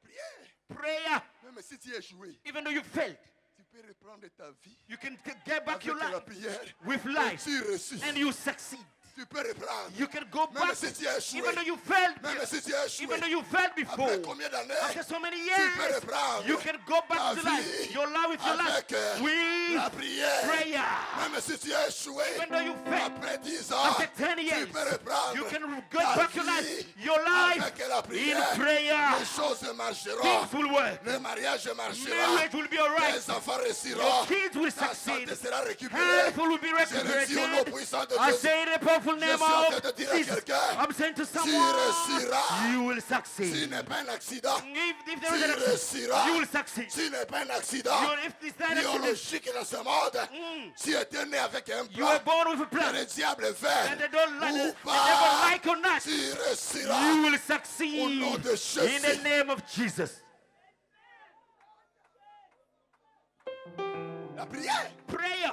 D: Prière.
C: prayer.
D: Même si tu es échoué,
C: Even though you failed,
D: tu peux reprendre ta vie
C: you can get back
D: avec
C: your
D: la
C: life
D: prière.
C: with
D: Et
C: life
D: tu réussis.
C: and you succeed.
D: Tu peux reprendre.
C: You can go
D: Même
C: back
D: si tu es échoué.
C: even though you failed.
D: Même si tu es échoué.
C: Even though you failed before.
D: Après combien d'années
C: After so many
D: tu peux
C: years,
D: reprendre
C: you can go
D: ta
C: back to life.
D: vie
C: Your life with your life.
D: avec
C: With
D: la prière.
C: prayer.
D: Même si tu es échoué.
C: Even though you failed.
D: Après 10 ans,
C: After 10 years,
D: tu peux reprendre
C: you can go
D: ta
C: back your
D: vie
C: life. Your life
D: avec la prière.
C: in prayer.
D: Les choses marcheront.
C: Things will work.
D: Le mariage marchera.
C: Marriage will be alright.
D: Les enfants réussiront.
C: Your kids will
D: Ta
C: succeed.
D: santé sera récupérée.
C: Health will be
D: Je le dis au nom
C: recuperated.
D: puissant de
C: I
D: Jésus.
C: say in the powerful powerful
D: Je
C: name
D: suis en train
C: of
D: de dire à
C: Jesus.
D: quelqu'un,
C: I'm saying to
D: tu
C: someone,
D: réussiras.
C: you will
D: S'il
C: succeed.
D: n'est pas un accident,
C: If
D: tu
C: there is an accident,
D: réussiras.
C: you will succeed.
D: S'il n'est pas un accident
C: If this is an accident,
D: biologique dans ce monde, si tu es né avec un
C: you were
D: plan,
C: born with a
D: que
C: plan.
D: le diable
C: And
D: fait
C: they don't like,
D: ou
C: they never
D: pas,
C: like or not,
D: tu
C: you
D: réussiras.
C: will succeed
D: Au nom de Jésus.
C: in the name of Jesus.
D: La prière.
C: Prayer.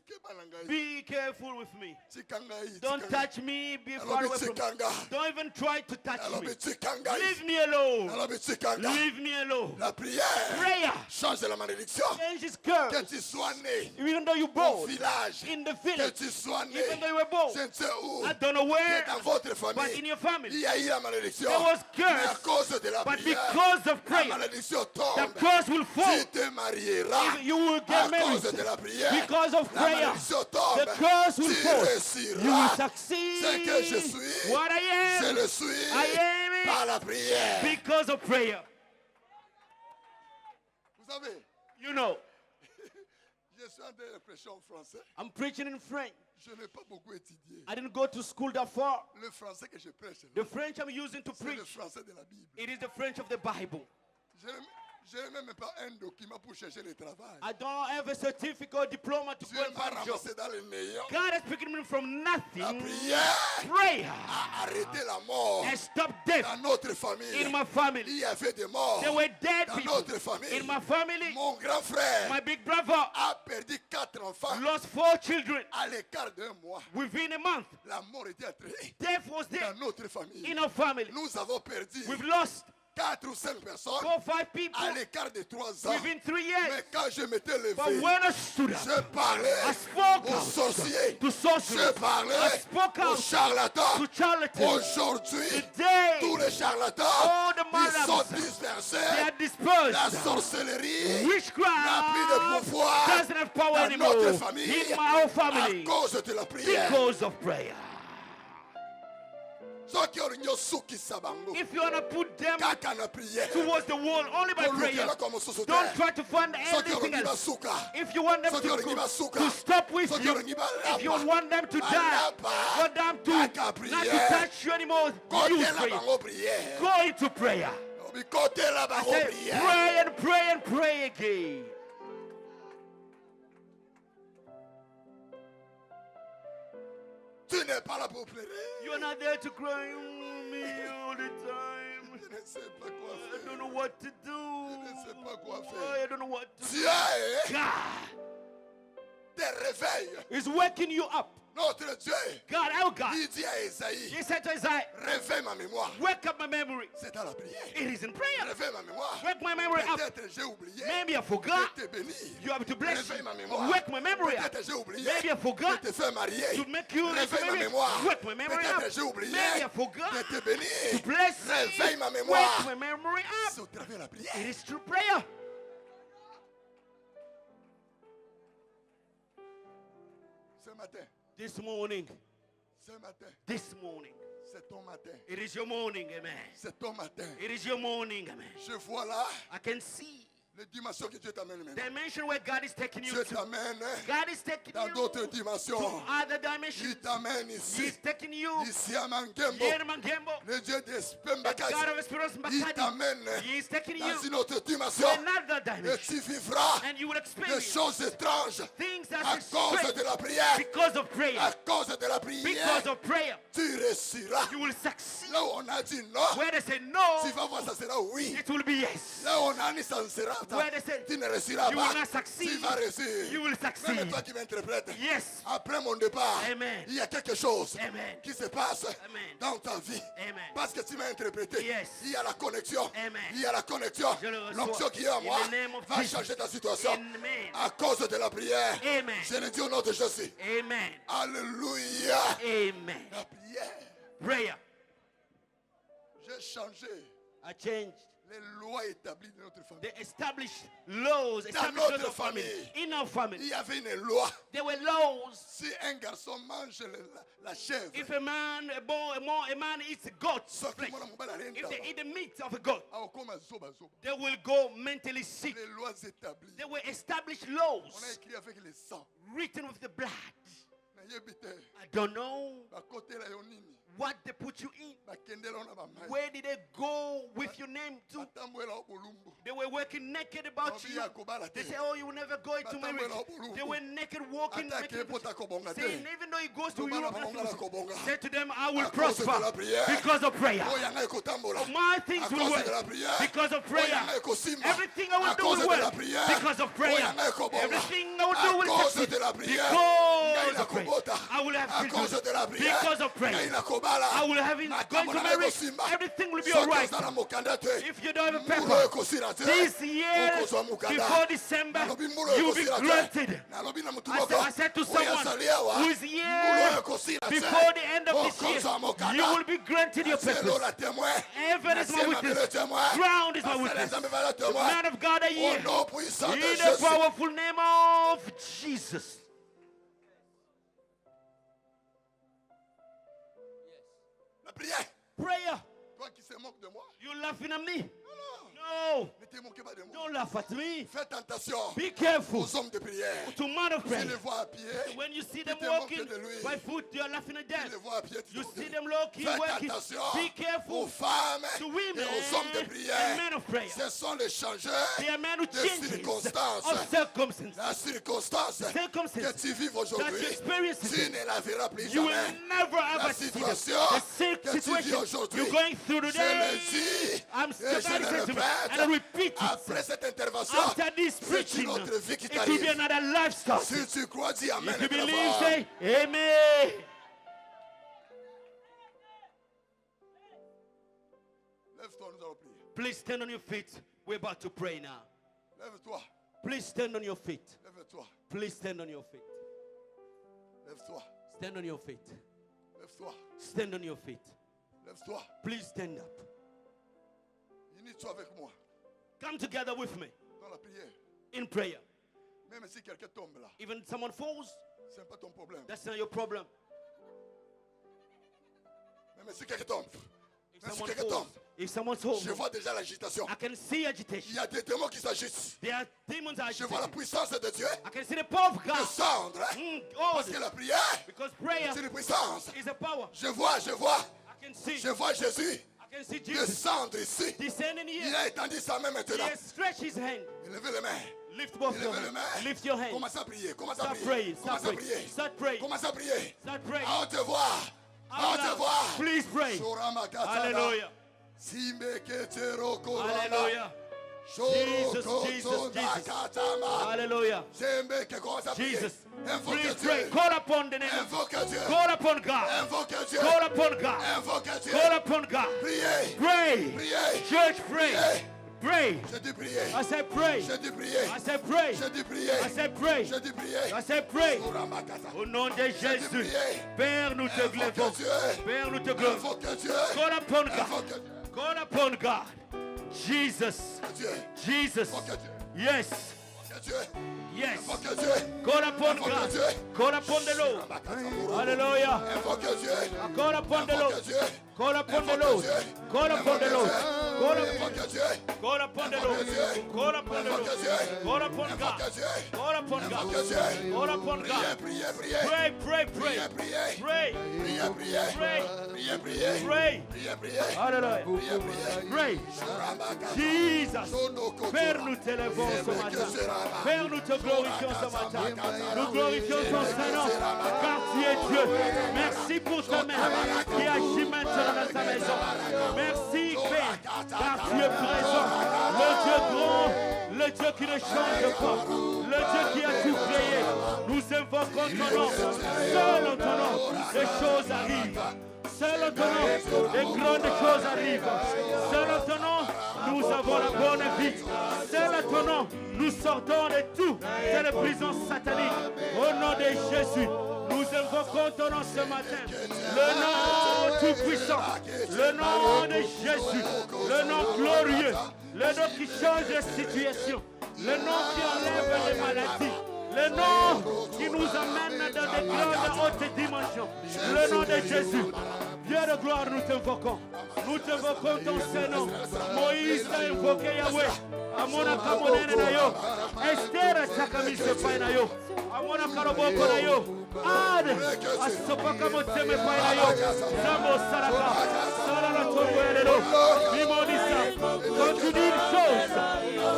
D: Kebalangai.
C: Be careful with me.
D: Tikangai,
C: Don't
D: tikangai.
C: touch me. Be
D: Alors,
C: far away from me.
D: tikanga.
C: Don't even try to touch
D: Alors,
C: me.
D: tikangai.
C: Leave me alone.
D: Alors, tikanga.
C: Leave me alone.
D: La prière
C: Prayer
D: change la malédiction.
C: changes
D: Que
C: curse.
D: tu sois né
C: Even though you
D: au
C: born
D: village,
C: in the
D: que
C: village,
D: tu sois né,
C: even though you were born,
D: je ne sais où,
C: I don't know
D: que
C: where,
D: dans votre
C: but
D: famille,
C: in your family,
D: il y a eu la malédiction.
C: there was
D: Mais à
C: curse.
D: cause de la
C: But
D: prière,
C: because of
D: la
C: prayer,
D: malédiction
C: the
D: tombe.
C: curse will fall.
D: Tu te marieras
C: You will
D: à
C: get married
D: cause de la prière.
C: because of
D: La
C: prayer.
D: malédiction tombe.
C: The curse will
D: Tu
C: fall.
D: réussiras.
C: You will
D: Ce
C: succeed.
D: que je suis,
C: What I
D: je
C: am
D: le suis
C: I am it.
D: par la prière.
C: because of prayer.
D: Vous savez,
C: You know,
D: je suis en train de prêcher en français.
C: I'm preaching in French.
D: Je n'ai pas beaucoup étudié.
C: I didn't go to school that far.
D: Le français que je prêche,
C: The French I'm using to
D: c'est le
C: preach,
D: français de la Bible.
C: it is the French of the Bible.
D: Je n'ai même pas un document pour chercher le travail.
C: I don't have a certificate or diploma to
D: Dieu
C: go and
D: m'a
C: find a job.
D: ramassé dans le néant.
C: God has picked me from
D: La
C: nothing.
D: prière
C: Prayer
D: a arrêté la mort.
C: has stopped death
D: Dans notre famille,
C: in my
D: il
C: family.
D: y avait des morts.
C: There were dead
D: Dans
C: people
D: notre famille,
C: in my family.
D: mon grand frère
C: My big brother
D: a perdu 4 enfants
C: lost 4 children
D: à l'écart d'un mois.
C: within a month.
D: La mort était entrée
C: Death was there
D: dans notre famille.
C: in our family.
D: Nous avons perdu
C: We've lost
D: 4 ou 5 personnes
C: 4 or 5 people
D: à l'écart de 3 ans.
C: within 3 years.
D: Mais quand je m'étais levé,
C: But when I stood up,
D: je parlais
C: I spoke
D: aux
C: out
D: sorciers.
C: to
D: Je
C: sorcerers.
D: parlais
C: I spoke
D: aux
C: out
D: charlatans.
C: to charlatans.
D: Aujourd'hui,
C: Today,
D: tous les charlatans,
C: all the
D: ils sont
C: madams, they
D: dispersés.
C: are
D: La
C: dispersed.
D: sorcellerie n'a plus de
C: Witchcraft
D: pouvoir
C: doesn't have power
D: dans
C: anymore
D: notre famille
C: in my own
D: à
C: family
D: cause de la prière.
C: because of prayer.
D: Soki olingi osukisa bango
C: If you want to put them
D: kaka na prière,
C: towards the wall only by prayer,
D: kolukela mosusu
C: don't
D: te.
C: try to find
D: Soki
C: anything
D: olingi
C: else.
D: basuka,
C: If you want them
D: soki olingi basuka,
C: to stop with
D: soki
C: you,
D: olingi balapa,
C: if you want them to die,
D: balapa,
C: want them to
D: kaka
C: not to
D: prière.
C: touch you anymore, use
D: Kotela
C: prayer.
D: bango prière.
C: Go into prayer.
D: Obi kotela
C: I
D: bango
C: say,
D: prière.
C: pray and pray and pray again.
D: Tu n'es pas là pour pleurer.
C: You're not there to cry on me all the time.
D: Je ne sais pas quoi
C: I
D: faire.
C: don't know what to
D: Je ne sais
C: do.
D: pas quoi
C: Oh,
D: faire.
C: I don't know what to do.
D: Dieu
C: God
D: te réveille.
C: is waking you up.
D: Notre Dieu,
C: God, our God,
D: il dit à Esaïe,
C: He said to Isaiah,
D: réveille ma mémoire.
C: wake up my memory.
D: C'est dans la prière.
C: It is in prayer.
D: Réveille ma mémoire.
C: Wake my memory up.
D: Peut-être j'ai oublié
C: Maybe I forgot.
D: de te bénir.
C: You have to bless
D: Réveille
C: you.
D: ma mémoire.
C: Wake my memory up.
D: Peut-être j'ai oublié
C: Maybe I forgot
D: de te faire marier.
C: to make you
D: Réveille ma
C: married.
D: mémoire.
C: Wake my memory up.
D: Peut-être j'ai oublié
C: Maybe I forgot
D: de te bénir.
C: to bless
D: Réveille ma
C: you. Wake
D: mémoire.
C: my memory
D: C'est
C: up.
D: au travers de la prière.
C: It is through prayer.
D: Ce matin,
C: This morning,
D: this morning, c'est ton matin.
C: it is your morning, amen.
D: C'est ton matin.
C: It is your morning, amen.
D: Je vois là
C: I can see
D: les dimensions que Dieu t'amène maintenant.
C: dimension where God is taking you
D: Dieu
C: to.
D: t'amène
C: God is taking
D: dans
C: you
D: d'autres
C: to
D: dimensions.
C: other dimensions.
D: Il t'amène
C: He
D: ici,
C: is taking you
D: ici à Mangembo.
C: here in Mangembo.
D: Le Dieu
C: The
D: d'Espembakasi,
C: God of Experience
D: il
C: Makadi.
D: t'amène
C: He is taking
D: dans
C: you
D: une autre
C: to
D: dimension.
C: another
D: Et
C: dimension.
D: tu vivras
C: And you will
D: des
C: experience
D: choses étranges
C: things that
D: à
C: are
D: cause
C: strange
D: de la prière.
C: because of
D: À
C: prayer.
D: cause de la
C: Because
D: prière,
C: of prayer,
D: tu réussiras.
C: you will succeed.
D: Là où on a dit non,
C: Where they say no,
D: tu vas voir, ça sera oui.
C: it will be yes.
D: Là où on a dit ça ne sera pas,
C: Where they say
D: tu ne réussiras
C: you will
D: pas.
C: not succeed,
D: Tu vas réussir.
C: you will
D: Même
C: succeed.
D: toi qui m'interprètes,
C: Yes.
D: après mon départ,
C: Amen.
D: il y a quelque chose
C: Amen.
D: qui se passe
C: Amen.
D: dans ta vie.
C: Amen.
D: Parce que tu m'as interprété.
C: Yes.
D: Il y a la connexion.
C: Amen.
D: Il y a la connexion.
C: Je le reçois.
D: L'onction qui est en
C: In
D: moi
C: the name of
D: va
C: Jesus.
D: changer ta situation.
C: Amen.
D: À cause de la prière.
C: Amen.
D: Je le dis au nom de Jésus.
C: Amen.
D: Alléluia.
C: Amen.
D: La prière.
C: Prayer.
D: J'ai changé
C: I changed.
D: les lois établies de notre famille.
C: They established laws,
D: Dans
C: established
D: notre
C: laws of family.
D: famille.
C: In our
D: Il
C: family,
D: y avait une loi.
C: there were laws.
D: Si un garçon mange la chèvre,
C: If a man, a man eats a goat
D: soki
C: flesh,
D: mwana mobali alienda
C: if they
D: ba,
C: eat the meat of a goat,
D: akokoma zobazoba.
C: they will go mentally sick.
D: Les lois établies.
C: There were established
D: On a
C: laws
D: écrit avec le sang.
C: written with the blood.
B: I don't know what they put you in. Where did they go with your name to? They were working naked about you. They say, oh, you will never go into marriage. They were naked walking naked. Saying, even though he goes to Europe, say to them, I will prosper because of prayer. My things will work because of prayer. Everything I will do will work because of prayer. Everything I will do will succeed because of prayer. I will have children because of prayer. I will have going to marry. Everything will be alright. If you don't have a paper, this year, before December, you will be granted. I said to someone who is here, before the end of this year, you will be granted your papers. Heaven is my witness. Ground is my witness. The man of God are here. In the powerful name of Jesus. Prayer. You laughing at me? No. Don't laugh at me. Be careful. To man of prayer. When you see them walking by foot, you are laughing at them. You see them walking, working. Be careful. To women and men of prayer. They are men who change of circumstances. That you experience. You will never ever see the situation you're going through today. I'm still saying to me. And I repeat it. After this preaching, it will be another lifestyle. If you believe, say Amen. Please stand on your feet. We're about to pray now. Please stand on your feet. Please stand on your feet. Stand on your feet. Stand on your feet. Please stand up. Come together with me in prayer. Even someone falls, that's not your problem. If someone falls, I can see agitation. There are demons agitating. I can see the power of God. Because prayer is a power. I can see. I can see Jesus
D: descendre ici.
B: Descending here.
D: Il a étendu sa main maintenant.
B: He has stretched his hand.
D: Levez les mains.
B: Lift both your hands. Lift your hands.
D: Commencez à prier. Commencez à
B: Start
D: prier.
B: praying.
D: Commencez à prier.
B: Start praying.
D: Commencez à prier.
B: Start praying.
D: À haute voix. À haute voix.
B: Please pray. Hallelujah. Hallelujah. Jesus, Jesus, Jesus. Hallelujah. Jesus. Please pray. Call upon the name. Call upon God. Call upon God. Call upon God. Pray. Church, pray. Pray. I said pray. I said pray. I said pray. I said pray. Au nom de Jésus. Père, nous te glorifions. Père, nous te glorifions. Call upon God. Call upon God. Jesus. Jesus. Yes. Yes. Call upon God. Call upon the Lord. Hallelujah. Call upon the Lord. Call upon the Lord. Call upon the Lord. Call upon the Lord. Call upon the Lord. Call upon God. Call upon God. Call upon God. Pray, pray, pray. Pray. Pray. Pray. Hallelujah. Pray. Jesus. Père, nous t'élevons ce matin. Père, nous te glorifions ce matin. Nous glorifions ton Saint-Nom, car tu es Dieu. Merci pour ta main qui agit maintenant dans ta maison. Merci, Père, car tu es présent. Le Dieu grand, le Dieu qui ne change pas, le Dieu qui a tout créé. Nous invoquons ton nom. Seul en ton nom, les choses arrivent. Seul en ton nom, les grandes choses arrivent. Seul en ton nom, nous avons la bonne vie. Seul en ton nom, nous sortons de tout, de la prison satanique. Au nom de Jésus, nous invoquons ton nom ce matin. Le nom tout-puissant, le nom de Jésus, le nom glorieux, le nom qui change les situations, le nom qui enlève les maladies. Le nom qui nous amène dans des grandes hautes dimensions. Le nom de Jésus. Dieu de gloire, nous t'invoquons. Nous t'invoquons ton Saint-Nom. Moïse t'a invoqué Yahweh. Amona kabonene na yo. Estera chakamise pai na yo. Amona karoboko na yo. Ade asopaka moteme pai na yo. Zambo saraka. Sarara toruelelo. Mimonisa. Quand tu dis une chose,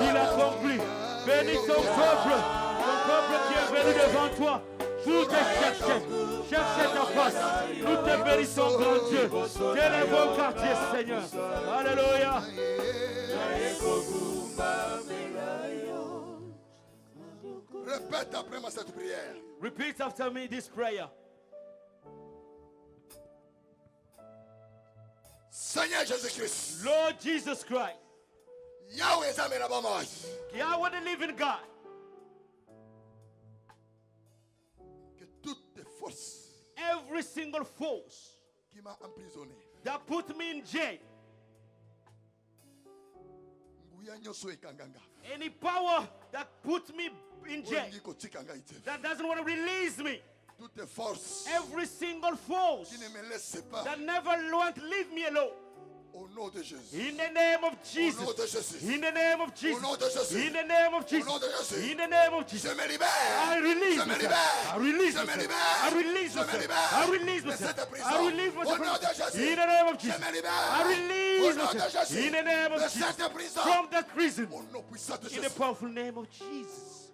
B: il accomplit. Bénis ton peuple qui est venu devant toi. Tout est cherché ta face. Nous te bénissons, grand Dieu. T'élèvons au quartier, Seigneur. Alléluia.
D: Répète après moi cette prière.
B: Repeat after me this prayer.
D: Seigneur Jésus-Christ.
B: Lord Jesus Christ.
D: Yahweh Zamena Bamoy.
B: Yahweh the living God.
D: Que toutes tes forces
B: Every single force
D: qui m'a emprisonné.
B: that put me in jail.
D: Nguya nyoso ekanganga.
B: Any power that put me in jail.
D: Olingi kotikanga ite.
B: That doesn't want to release me.
D: Toutes tes forces
B: Every single force
D: qui ne me laissent pas.
B: that never want to leave me alone.
D: Au nom de Jésus.
B: In the name of
D: Au
B: Jesus.
D: nom de Jésus.
B: In the name of Jesus.
D: Au nom de Jésus.
B: In the name of
D: Au
B: Jesus.
D: nom de Jésus.
B: In the name of
D: Je
B: Jesus.
D: me libère.
B: I release
D: Je me
B: myself.
D: libère.
B: I release
D: Je me
B: myself.
D: libère.
B: I release
D: Je me
B: myself.
D: libère.
B: I release
D: De
B: myself.
D: cette prison.
B: I release
D: Au nom de
B: myself.
D: Jésus.
B: In the name of
D: Je
B: Jesus.
D: me libère.
B: I
D: Au
B: release
D: nom de
B: myself.
D: Jésus.
B: In the name of
D: De
B: Jesus.
D: cette prison.
B: From that prison.
D: Au nom puissant de
B: In the
D: Jésus.
B: powerful name of Jesus.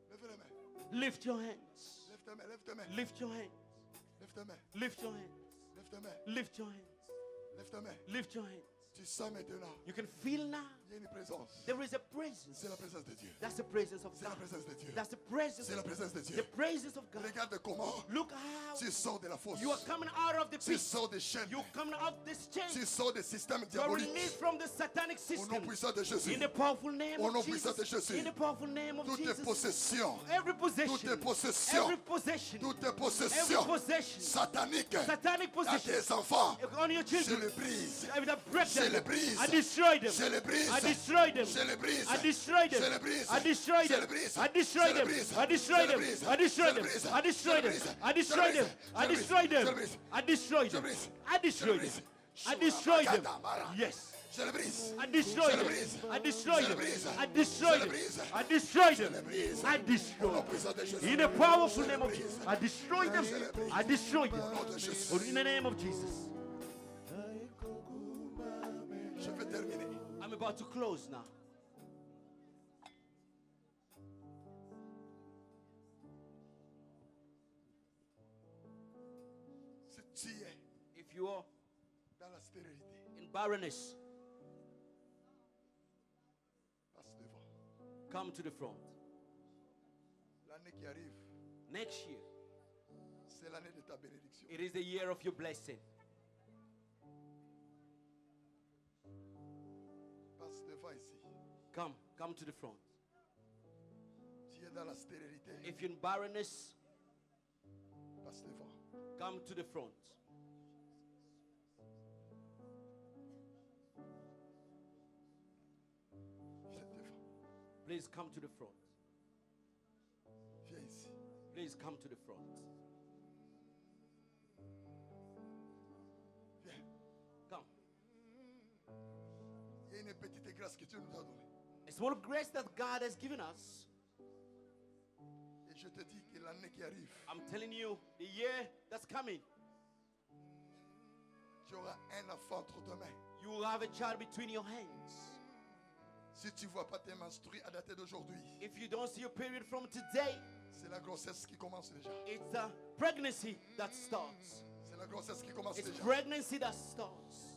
D: Lève les mains.
B: Lift your hands.
D: Lève tes mains. Lève tes mains.
B: Lift your hands.
D: Lève tes mains.
B: Lift your hands.
D: Lève tes mains.
B: Lift your hands.
D: Lève tes mains.
B: Lift your hands.
D: Tu sens maintenant.
B: You can feel now.
D: Il y a une présence.
B: There is a presence.
D: C'est la présence de Dieu.
B: That's the presence of
D: C'est la
B: God.
D: présence de Dieu.
B: That's the presence
D: C'est la
B: of
D: présence de
B: the
D: Dieu.
B: presence of God.
D: Regarde comment
B: Look how
D: tu sors de la fosse.
B: you are coming out of the
D: Tu
B: pit.
D: sors des chaînes.
B: You're coming out of this chain.
D: Tu sors des systèmes
B: You are
D: diaboliques.
B: released from the satanic
D: Au nom
B: system.
D: puissant de Jésus.
B: In the powerful name
D: Au nom
B: of
D: puissant de
B: Jesus.
D: Jésus.
B: In the powerful name of
D: Toutes tes
B: Jesus.
D: possessions.
B: Every
D: Toutes tes
B: possession.
D: possessions.
B: Every possession.
D: Toutes tes
B: Every
D: possessions.
B: possession.
D: Sataniques.
B: Satanic
D: À tes
B: possession.
D: enfants.
B: On your
D: Je
B: children.
D: les brise.
B: I will break
D: Je les
B: them.
D: brise.
B: I destroy them.
D: Je les brise.
B: I destroy them.
D: Je les brise.
B: I destroy them.
D: Je les brise.
B: I destroy
D: Je
B: them.
D: les brise.
B: I destroy
D: Je les
B: them.
D: brise.
B: I destroy
D: Je les
B: them.
D: brise.
B: I destroy
D: Je les
B: them.
D: brise.
B: I destroy
D: Je les
B: them.
D: brise.
B: I destroy them. I destroy them.
D: Je les brise.
B: I destroy
D: Je les
B: them.
D: brise.
B: I destroy them. I destroy them. Yes.
D: Je le brise.
B: I destroy
D: Je le
B: them.
D: brise.
B: I destroy
D: Je le
B: them.
D: brise.
B: I destroy
D: Je le
B: them.
D: brise.
B: I destroy
D: Je
B: them.
D: le brise.
B: I
D: Au
B: destroy
D: nom
B: them.
D: puissant de Jésus.
B: In the powerful name of Jesus. I destroy them. I destroy
D: Au nom
B: them.
D: de Jésus.
B: In the name of Jesus.
D: Je vais terminer.
B: I'm about to close now.
D: Si tu es
B: If you are
D: dans la stérilité,
B: in barrenness,
D: passe devant.
B: come to the front.
D: L'année qui arrive,
B: Next year,
D: c'est l'année de ta bénédiction.
B: it is the year of your blessing.
D: Passe devant ici.
B: Come to the front.
D: Tu es dans la stérilité,
B: If you're in barrenness,
D: passe devant.
B: come to the front.
D: Viens devant.
B: Please come to the front.
D: Viens ici.
B: Please come to the front.
D: Viens.
B: Come.
D: Il y a une petite grâce que Dieu nous a donnée.
B: A small grace that God has given us.
D: Et je te dis que l'année qui arrive,
B: I'm telling you, the year that's coming,
D: tu auras un enfant entre tes mains.
B: you will have a child between your hands.
D: Si tu ne vois pas tes menstrues à dater d'aujourd'hui,
B: If you don't see your period from today,
D: c'est la grossesse qui commence déjà.
B: it's a pregnancy that starts.
D: C'est la grossesse qui commence
B: It's
D: déjà.
B: pregnancy that starts.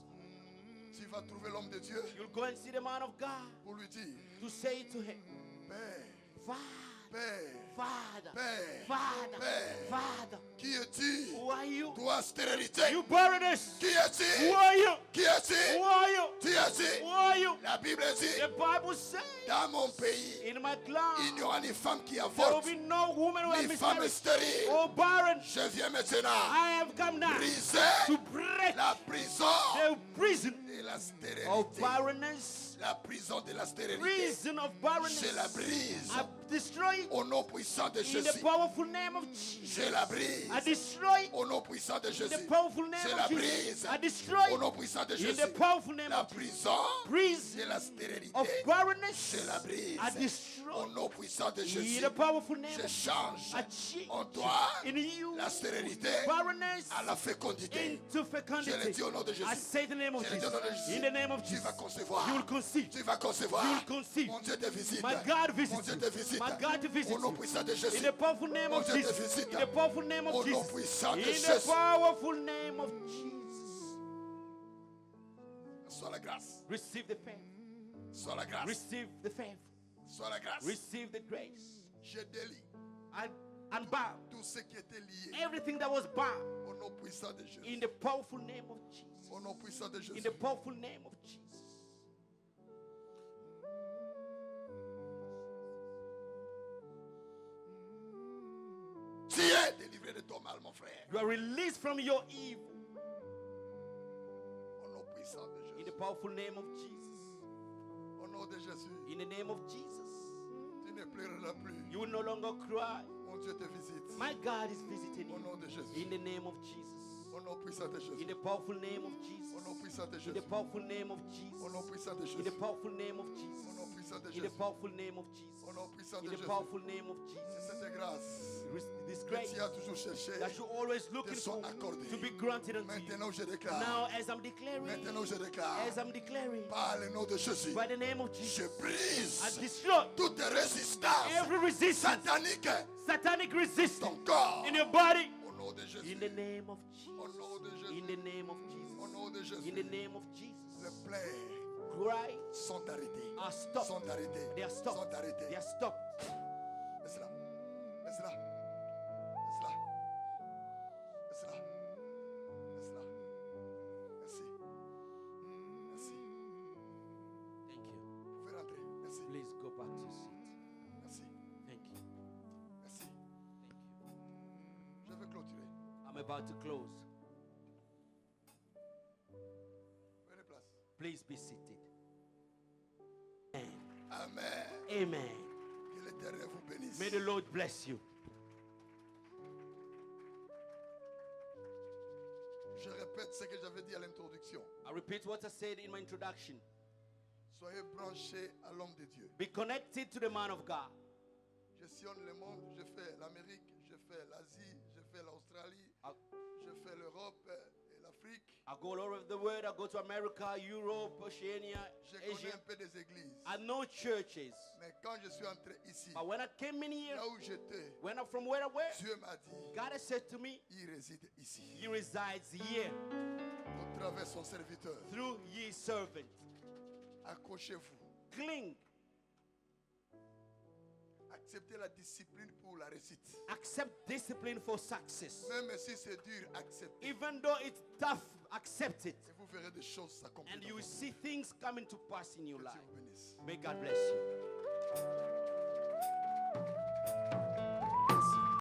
D: Tu vas trouver l'homme de Dieu
B: You'll go and see the man of God
D: pour lui dire,
B: to say to him,
D: Père,
B: Father,
D: Père,
B: Father,
D: Père,
B: Father,
D: Père.
B: Father,
D: qui es-tu?
B: who are you?
D: Toi, stérilité.
B: You barrenness.
D: Qui es-tu?
B: Who are you?
D: Qui es-tu?
B: Who are you?
D: Qui es-tu?
B: Who are you?
D: La Bible dit,
B: The Bible says,
D: dans mon pays,
B: in my clan,
D: il n'y aura ni femme qui
B: there will
D: avorte,
B: be no woman who has
D: ni femme
B: miscarried
D: stérile.
B: or barren.
D: Je viens maintenant
B: I have come now
D: briser
B: to break
D: la prison
B: the prison
D: de la
B: of
D: stérilité.
B: barrenness,
D: La prison de la stérilité.
B: prison of
D: Je la
B: barrenness.
D: brise
B: I destroy it
D: au nom puissant de
B: in the
D: Jésus.
B: powerful name of Jesus.
D: Je la brise
B: I destroy it
D: au nom puissant de
B: in the
D: Jésus.
B: powerful name
D: Je la
B: of Jesus.
D: brise
B: I destroy
D: au nom
B: it
D: puissant de
B: in
D: Jésus.
B: the powerful name
D: La
B: of Jesus.
D: de la stérilité,
B: of barrenness
D: je la brise.
B: are
D: Au
B: destroyed.
D: nom puissant de
B: In
D: Jésus,
B: the powerful name
D: je
B: of
D: change
B: I change
D: en toi
B: in you
D: la stérilité
B: barrenness
D: à la fécondité.
B: into
D: Je le
B: fecundity.
D: dis au nom de Jésus.
B: I say the name of
D: Je le dis au
B: Jesus.
D: nom de Jésus.
B: In the name of
D: Tu
B: Jesus.
D: vas concevoir.
B: You will conceive.
D: Tu vas concevoir.
B: You will conceive.
D: Mon Dieu te visite.
B: My God
D: Mon
B: visits
D: Dieu
B: you.
D: te visite.
B: My God to visit
D: Au nom
B: you.
D: puissant de
B: In
D: Jésus.
B: the powerful name
D: Mon
B: of
D: Dieu te
B: Jesus.
D: visite.
B: In the powerful name of
D: Au nom
B: Jesus.
D: puissant de
B: In the
D: Jésus.
B: powerful name of Jesus.
D: Sois la grâce.
B: Receive the favor.
D: Sois la grâce.
B: Receive the favor.
D: Sois la grâce.
B: Receive the grace.
D: Je délie
B: And bow
D: tout ce qui était lié
B: everything that was bound
D: au nom puissant de Jésus.
B: in the powerful name of Jesus.
D: Au nom puissant de Jésus.
B: In the powerful name of Jesus.
D: Tu es délivré de ton mal, mon frère.
B: You are released from your evil
D: Au nom puissant de
B: in
D: Jésus.
B: the powerful name of Jesus.
D: Au nom de Jésus.
B: In the name of Jesus.
D: Tu ne pleureras plus.
B: You will no longer cry.
D: Mon Dieu te visite.
B: My God is visiting
D: Au
B: you.
D: nom de Jésus.
B: In the name of Jesus.
D: Au nom puissant de
B: In
D: Jésus.
B: the powerful name of
D: Au
B: Jesus.
D: nom puissant de
B: In
D: Jésus.
B: the powerful name of
D: Au
B: Jesus.
D: nom puissant de
B: In
D: Jésus.
B: the powerful name of
D: Au
B: Jesus.
D: nom puissant de
B: In the
D: Jésus.
B: powerful name of Jesus.
D: Au nom puissant
B: In
D: de
B: the
D: Jésus.
B: powerful name of
D: C'est
B: Jesus.
D: cette grâce
B: This
D: que
B: grace
D: tu as toujours cherché.
B: that you always looking
D: te sont
B: for
D: accordées.
B: to be granted unto you.
D: Maintenant je déclare.
B: Now as I'm declaring,
D: Maintenant je déclare.
B: as I'm declaring,
D: Par le nom de Jésus.
B: by the name of
D: Je
B: Jesus, I
D: brise
B: destroy
D: toute résistance
B: every resistance,
D: satanique
B: satanic
D: dans
B: resistance
D: ton corps.
B: in your body.
D: Au nom de Jésus.
B: In the name of
D: Au
B: Jesus.
D: nom de Jésus.
B: In the name of
D: Au
B: Jesus.
D: nom de Jésus.
B: In the name of
D: Les
B: Jesus.
D: plaies
B: Cry
D: sont arrêtées.
B: are stopped.
D: Sont arrêtées.
B: They are stopped.
D: Sont arrêtées.
B: They are stopped.
D: Laisse-la. Laisse-la. Laisse-la. Laisse-la. Laisse-la. Merci. Merci.
B: Thank you.
D: Vous pouvez rentrer. Merci.
B: Please go back to your seat.
D: Merci.
B: Thank you.
D: Merci.
B: Thank you.
D: Je vais clôturer.
B: I'm about to close.
D: Prenez place.
B: Please be seated.
D: Amen.
B: Amen.
D: Que l'Éternel vous bénisse.
B: May the Lord bless you.
D: Je répète ce que j'avais dit à l'introduction.
B: I repeat what I said in my introduction.
D: Soyez branchés à l'homme de Dieu.
B: Be connected to the man of God.
D: Je sillonne le monde, je fais l'Amérique, je fais l'Asie, je fais l'Australie, je fais l'Europe et l'Afrique.
B: I go all over the world. I go to America, Europe, Oceania,
D: Je connais
B: Asia.
D: un peu des églises.
B: I know churches.
D: Mais quand je suis entré ici,
B: But when I came in here,
D: là où j'étais,
B: from where I was,
D: Dieu m'a dit,
B: God has said to me,
D: il réside ici.
B: He resides here
D: Au travers son serviteur.
B: through ye servant.
D: Accrochez-vous.
B: Cling.
D: Acceptez la discipline pour la réussite.
B: Accept discipline for success.
D: Même si c'est dur, acceptez.
B: Even though it's tough, accept it.
D: Et vous verrez des choses s'accomplir.
B: And
D: dans
B: you will
D: votre
B: see
D: vie.
B: things coming to pass in your
D: Que Dieu
B: life.
D: vous bénisse.
B: May God bless you.